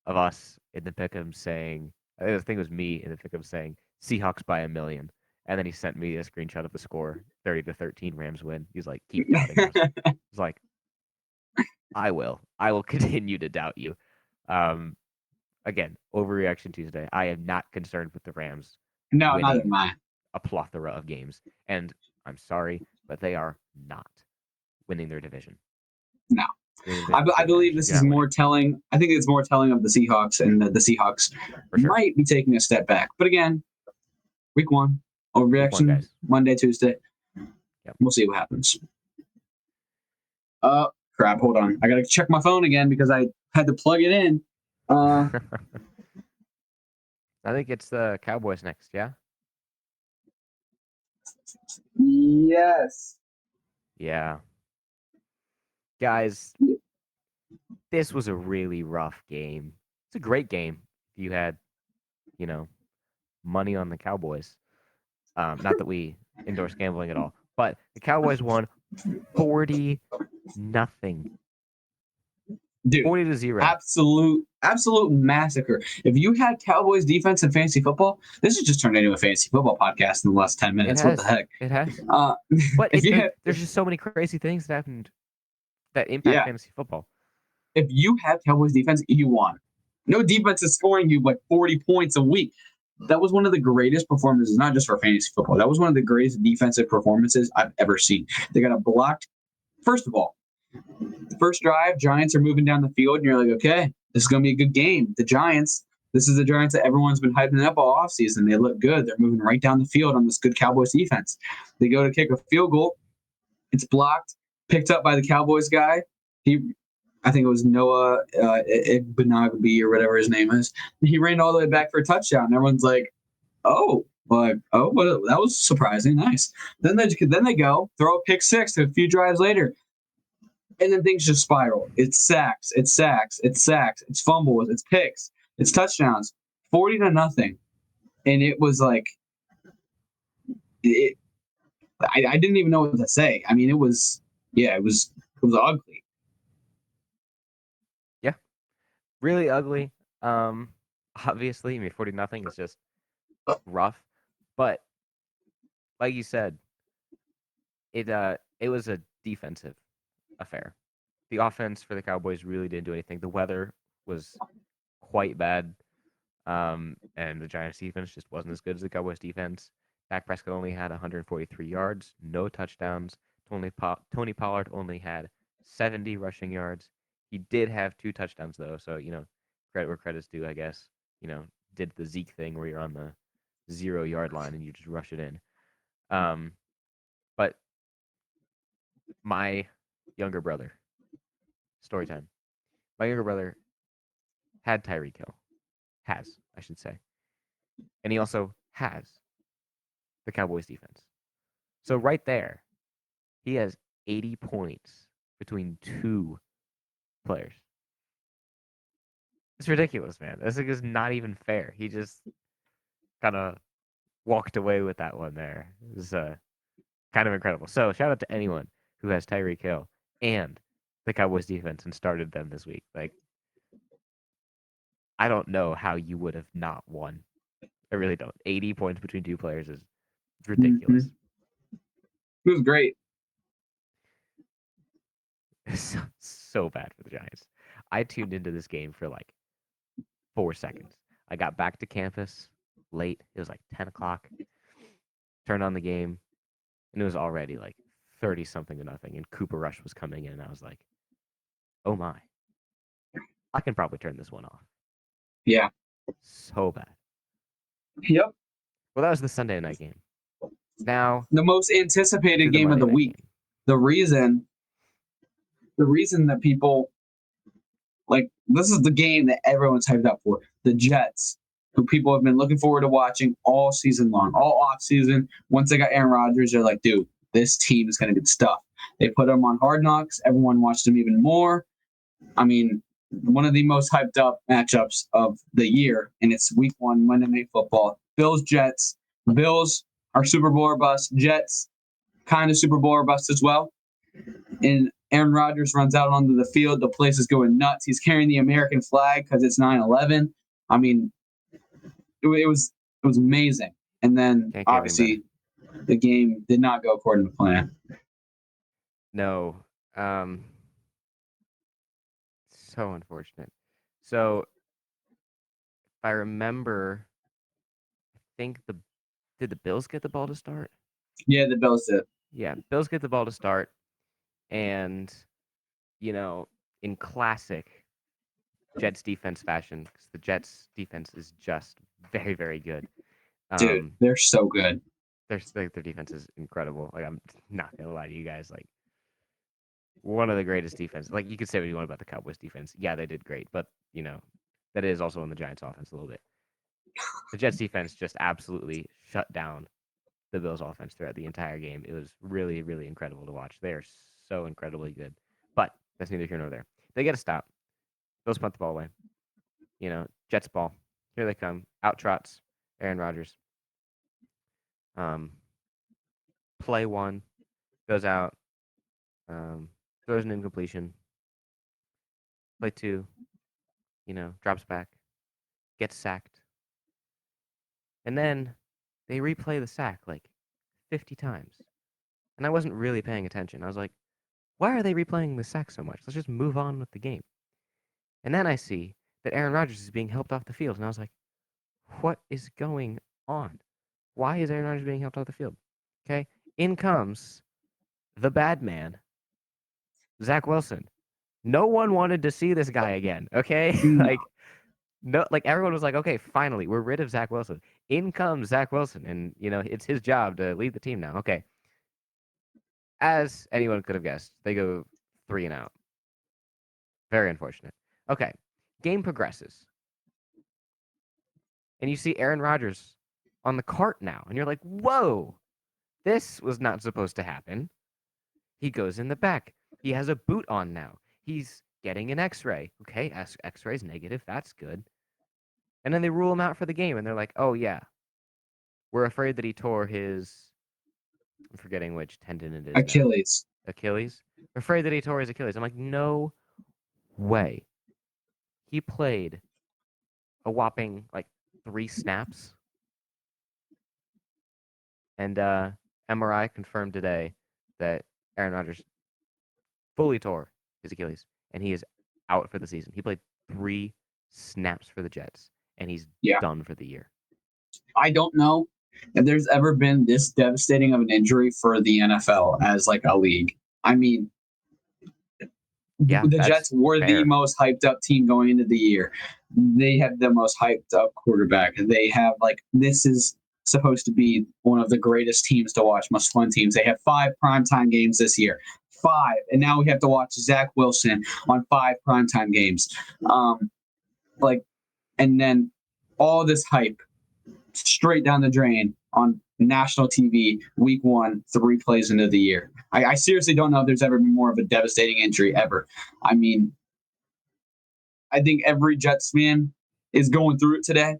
of us in the pick'em saying, I think it was me in the pick'em saying, Seahawks by 1,000,000. And then he sent me a screenshot of the score, 30-13 Rams win. He's like, keep doubting us. I was like, I will continue to doubt you. Again, overreaction Tuesday. I am not concerned with the Rams. No, neither am I. A plethora of games. And I'm sorry, but they are not. winning their division. No. Winning the division I for the believe Niners. this You're is not more winning, telling. I think it's more telling of the Seahawks, and the Seahawks for sure. might be taking a step back. But again, week 1, Week 1, overreaction, guys. Monday, Tuesday. Yep. We'll see what happens. Crap, hold on. I got to check my phone again because I had to plug it in. I think it's the Cowboys next, yeah? Yes. Yeah. Guys, this was a really rough game. It's a great game if you had, you know, money on the Cowboys. Not that we endorse gambling at all, but the Cowboys won 40-0. Dude, 40-0. absolute massacre. If you had Cowboys defense in fantasy football, this has just turned into a fantasy football podcast in the last 10 It minutes. What the has. heck? It has. Uh, But if you had, there's just so many crazy things that happened that impact yeah, fantasy football. if you have Cowboys defense, you won. No defense is scoring you like 40 points a week. That was one of the greatest performances, not just for fantasy football. That was one of the greatest defensive performances I've ever seen. They got a blocked. First of all, first drive, Giants are moving down the field, and you're like, okay, this is going to be a good game. The Giants, this is the Giants that everyone's been hyping up all offseason. They look good. They're moving right down the field on this good Cowboys defense. They go to kick a field goal. It's blocked, picked up by the Cowboys guy. I think it was Noah Igbenogby or whatever his name is. He ran all the way back for a touchdown. And everyone's like, oh, what? That was surprising. Nice. Then they go throw a pick six a few drives later. And then things just spiral. It's sacks, it's fumbles, it's picks, it's touchdowns, 40-0. And it was like, I didn't even know what to say. I mean, it was ugly. Yeah. Really ugly. Obviously, I mean 40-0 is just rough. But like you said, it was a defensive affair. The offense for the Cowboys really didn't do anything. The weather was quite bad. And the Giants defense just wasn't as good as the Cowboys defense. Dak Prescott only had 143 yards, no touchdowns. Tony Pollard only had 70 rushing yards. He did have 2 touchdowns though, so credit where credit's due, I guess. Did the Zeke thing where you're on the 0-yard line and you just rush it in. But my younger brother, story time. My younger brother had Tyreek Hill. Has, I should say. And he also has the Cowboys defense. So right there, he has 80 points between 2 players. It's ridiculous, man. This is not even fair. He just kind of walked away with that one there. It was kind of incredible. So shout out to anyone who has Tyreek Hill and the Cowboys defense and started them this week. Like, I don't know how you would have not won. I really don't. 80 points between 2 players is ridiculous. It was great. So bad for the Giants. I tuned into this game for like 4 seconds. I got back to campus late. It was like 10 o'clock. Turned on the game, and it was already like 30-something to nothing. And Cooper Rush was coming in, and I was like, oh my. I can probably turn this one off. Yeah. So bad. Yep. Well, that was the Sunday night game. Now, the most anticipated game of the Monday night week. game. The reason that people like this is the game that everyone's hyped up for. The Jets, who people have been looking forward to watching all season long, all off season. Once they got Aaron Rodgers, they're like, dude, this team is going to get stuff. They put them on Hard Knocks. Everyone watched them even more. I mean, one of the most hyped up matchups of the year, and it's week 1, Monday Night Football. Bills, Jets. Bills are Super Bowl or bust. Jets, kind of Super Bowl or bust as well. And Aaron Rodgers runs out onto the field. The place is going nuts. He's carrying the American flag because it's 9/11. I mean, it was amazing. And then obviously the game did not go according to plan. No. So unfortunate. So if I remember, I think did the Bills get the ball to start? Yeah, the Bills did. Yeah, Bills get the ball to start. And, in classic Jets defense fashion, because the Jets defense is just very, very good. Dude, they're so good. Their defense is incredible. Like, I'm not gonna lie to you guys. Like, one of the greatest defenses. Like, you could say what you want about the Cowboys defense. Yeah, they did great, but that is also in the Giants offense a little bit. The Jets defense just absolutely shut down the Bills offense throughout the entire game. It was really, really incredible to watch. They are so incredibly good. But that's neither here nor there. They get a stop. Bills punt the ball away. Jets ball. Here they come. Out trots Aaron Rodgers. Play one. Goes out. Throws an incompletion. Play two. Drops back. Gets sacked. And then they replay the sack like 50 times. And I wasn't really paying attention. I was like, why are they replaying the sack so much? Let's just move on with the game. And then I see that Aaron Rodgers is being helped off the field. And I was like, what is going on? Why is Aaron Rodgers being helped off the field? Okay. In comes the bad man, Zach Wilson. No one wanted to see this guy again. Okay. Everyone was like, okay, finally, we're rid of Zach Wilson. In comes Zach Wilson. And, it's his job to lead the team now. Okay. As anyone could have guessed, they go 3 and out. Very unfortunate. Okay. Game progresses. And you see Aaron Rodgers on the cart now. And you're like, whoa, this was not supposed to happen. He goes in the back. He has a boot on now. He's getting an x-ray. Okay, x-ray's negative. That's good. And then they rule him out for the game. And they're like, oh, yeah, we're afraid that he tore his, I'm forgetting which tendon it is Achilles. now. Achilles? We're afraid that he tore his Achilles. I'm like, no way. He played a whopping, 3 snaps. And MRI confirmed today that Aaron Rodgers fully tore his Achilles, and he is out for the season. He played 3 snaps for the Jets, and he's done for the year. I don't know if there's ever been this devastating of an injury for the NFL as like a league. I mean, the Jets were the most hyped up team going into the year. They have the most hyped up quarterback. They have this is supposed to be one of the greatest teams to watch, most fun teams. They have 5 primetime games this year. 5. And now we have to watch Zach Wilson on 5 primetime games. And then all this hype straight down the drain on national TV week 1, 3 plays into the year. I seriously don't know if there's ever been more of a devastating injury ever. I mean, I think every Jets fan is going through it today.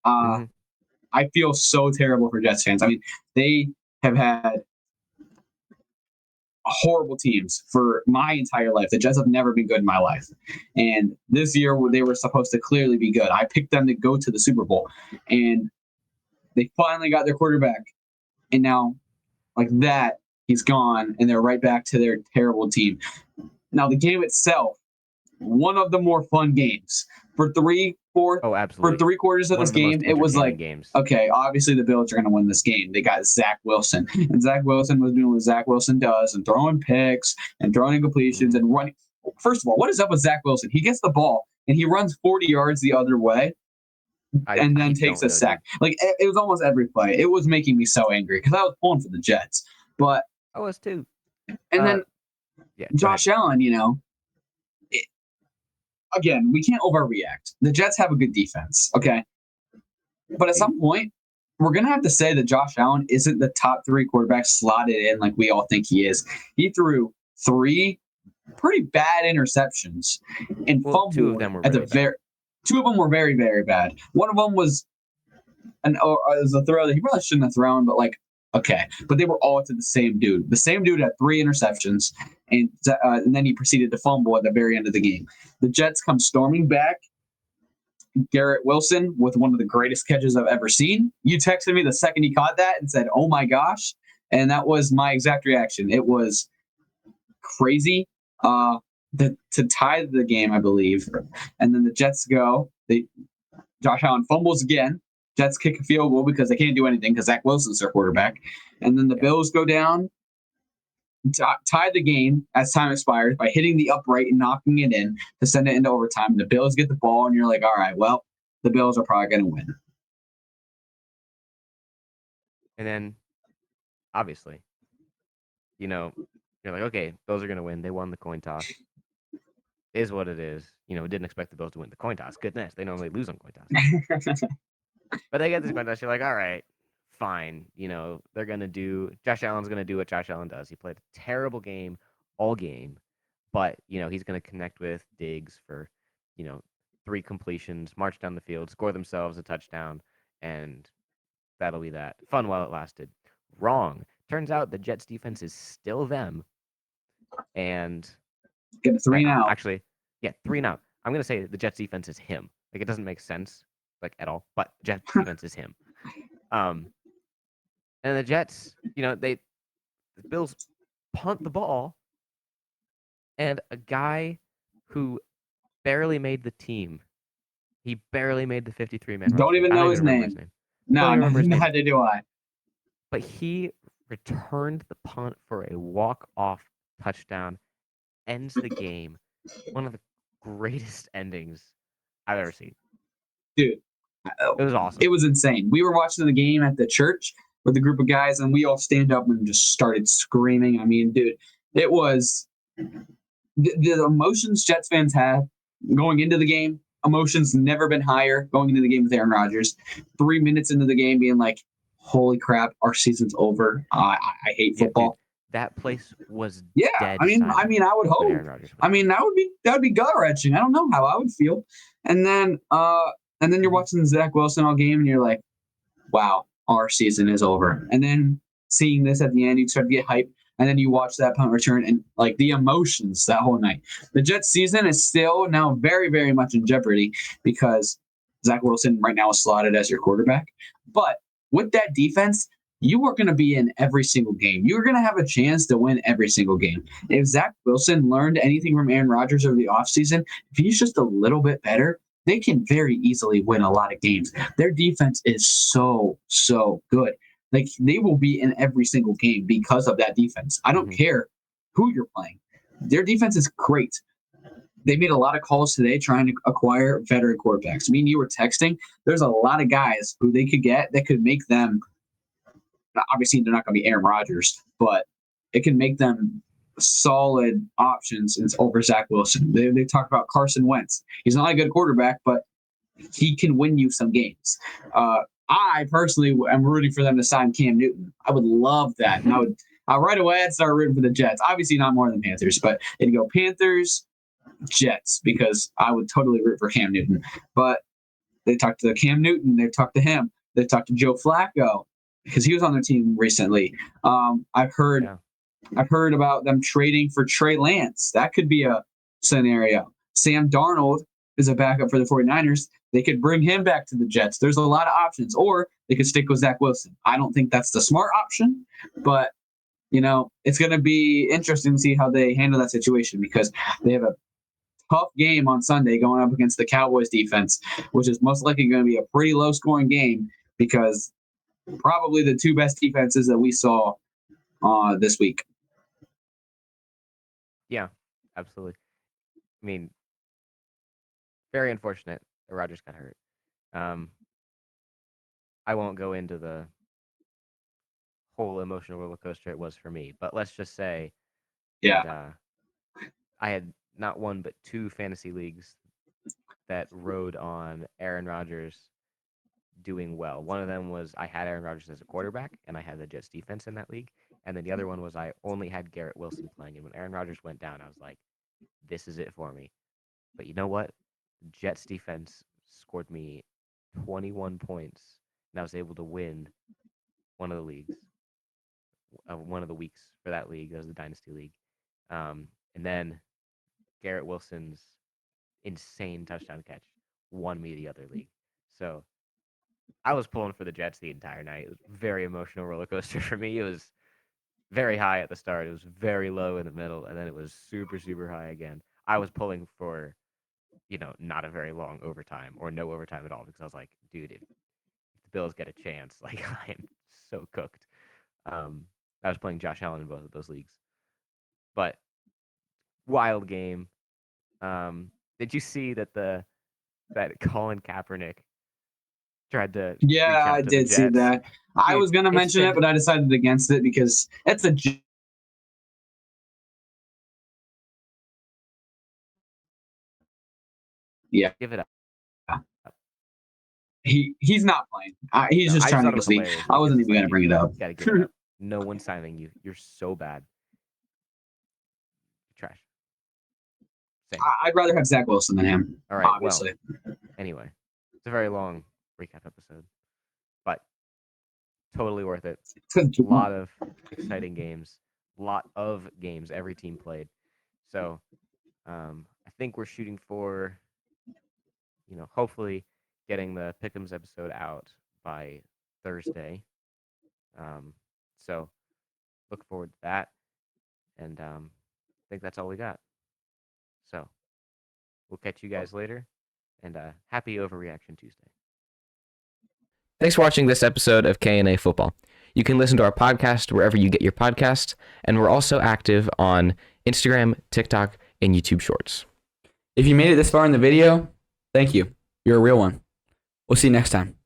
I feel so terrible for Jets fans. I mean, they have had horrible teams for my entire life. The Jets have never been good in my life. And this year, they were supposed to clearly be good. I picked them to go to the Super Bowl. And they finally got their quarterback. And now, he's gone. And they're right back to their terrible team. Now, the game itself, one of the more fun games. For 3 quarters of this game, it was like, okay, obviously the Bills are going to win this game. They got Zach Wilson. And Zach Wilson was doing what Zach Wilson does and throwing picks and throwing incompletions and running. First of all, what is up with Zach Wilson? He gets the ball and he runs 40 yards the other way and then takes a sack. It was almost every play. It was making me so angry because I was pulling for the Jets. But I was too. And then Josh Allen, again, we can't overreact. The Jets have a good defense, okay? But at some point, we're going to have to say that Josh Allen isn't the top 3 quarterbacks slotted in like we all think he is. He threw 3 pretty bad interceptions and fumbled. 2 of them were Two of them were very, very bad. One of them was a throw that he probably shouldn't have thrown, but okay. But they were all to the same dude. The same dude had 3 interceptions, and then he proceeded to fumble at the very end of the game. The Jets come storming back. Garrett Wilson with one of the greatest catches I've ever seen. You texted me the second he caught that and said, oh my gosh. And that was my exact reaction. It was crazy. To tie the game, I believe. And then the Jets go. Josh Allen fumbles again. Jets kick a field goal because they can't do anything because Zach Wilson's their quarterback. And then the Bills go down. tied the game as time expired by hitting the upright and knocking it in to send it into overtime. The Bills get the ball, and you're like, all right, well, the Bills are probably going to win. And then, obviously, you know, you're like, okay, Bills are going to win. They won the coin toss. Is what it is. Didn't expect the Bills to win the coin toss. Goodness, they normally lose on coin toss. But they get this coin toss. You're like, all right, fine. They're going to do, Josh Allen's going to do what Josh Allen does. He played a terrible game all game, but, he's going to connect with Diggs for, 3 completions, march down the field, score themselves a touchdown, and that'll be that. Fun while it lasted. Wrong. Turns out the Jets defense is still them. And Get a 3 now. Actually, yeah, 3 now. I'm going to say the Jets defense is him. Like, it doesn't make sense, like, at all, but Jets defense is him. And the Jets, the Bills punt the ball, and a guy who barely made the team, he barely made the 53-man roster. Don't even know his remember name. No, neither do I. But he returned the punt for a walk-off touchdown, ends the game. One of the greatest endings I've ever seen. Dude, it was awesome. It was insane. We were watching the game at the church with a group of guys, and we all stand up and just started screaming. I mean, dude, it was the emotions Jets fans had going into the game. Emotions never been higher going into the game with Aaron Rodgers. 3 minutes into the game, being like, "Holy crap, our season's over. I hate football." Dude, that place was dead. I mean, I would hope. I mean, that would be gut wrenching. I don't know how I would feel. And then you're watching Zach Wilson all game, and you're like, "Wow, our season is over." And then seeing this at the end, you start to get hyped. And then you watch that punt return, and like the emotions that whole night. The Jets season is still now very, very much in jeopardy because Zach Wilson right now is slotted as your quarterback. But with that defense, you are going to be in every single game. You're going to have a chance to win every single game. If Zach Wilson learned anything from Aaron Rodgers over the offseason, if he's just a little bit better, they can very easily win a lot of games. Their defense is so, so good. Like, they will be in every single game because of that defense. I don't care who you're playing. Their defense is great. They made a lot of calls today trying to acquire veteran quarterbacks. I mean, you were texting. There's a lot of guys who they could get that could make them, obviously they're not going to be Aaron Rodgers, but it can make them solid options over Zach Wilson. They talk about Carson Wentz. He's not a good quarterback, but he can win you some games. I personally am rooting for them to sign Cam Newton. I would love that. And right away I'd start rooting for the Jets. Obviously not more than Panthers, but it'd go Panthers, Jets, because I would totally root for Cam Newton. But they talked to Cam Newton. They talked to him. They talked to Joe Flacco because he was on their team recently. I've heard about them trading for Trey Lance. That could be a scenario. Sam Darnold is a backup for the 49ers. They could bring him back to the Jets. There's a lot of options. Or they could stick with Zach Wilson. I don't think that's the smart option, but it's going to be interesting to see how they handle that situation because they have a tough game on Sunday going up against the Cowboys defense, which is most likely going to be a pretty low scoring game because probably the two best defenses that we saw this week. Yeah, absolutely. I mean, very unfortunate that Rodgers got hurt. I won't go into the whole emotional roller coaster it was for me, but let's just say that, I had not one but 2 fantasy leagues that rode on Aaron Rodgers doing well. One of them was I had Aaron Rodgers as a quarterback, and I had the Jets defense in that league. And then the other one was I only had Garrett Wilson playing. And when Aaron Rodgers went down, I was like, this is it for me. But you know what? Jets defense scored me 21 points, and I was able to win one of the leagues, one of the weeks for that league. That was the Dynasty League. And then Garrett Wilson's insane touchdown catch won me the other league. So I was pulling for the Jets the entire night. It was a very emotional roller coaster for me. It was very high at the start. It was very low in the middle, and then it was super, super high again. I was pulling for, not a very long overtime or no overtime at all because I was like, dude, if the Bills get a chance, like I am so cooked. I was playing Josh Allen in both of those leagues. but wild game. Did you see that Colin Kaepernick tried to Yeah, reach I out to the did see Jets? that. I Dude, was gonna it's mention it, been but I decided against it because it's yeah. give it up. He's not playing. He's No, just I just trying to thought it get was sleep. hilarious I because wasn't it's even like, gonna dude, bring it you up. gotta give it up. No one's signing you. You're so bad. Trash. Same. I'd rather have Zach Wilson than him. All right. Obviously. Well, anyway, it's a very long recap episode, but totally worth it. A lot of exciting games. A lot of games every team played. So I think we're shooting for, hopefully getting the Pick'ems episode out by Thursday. So look forward to that. And I think that's all we got. So we'll catch you guys later. And happy Overreaction Tuesday. Thanks for watching this episode of K&A Football. You can listen to our podcast wherever you get your podcasts, and we're also active on Instagram, TikTok, and YouTube Shorts. If you made it this far in the video, thank you. You're a real one. We'll see you next time.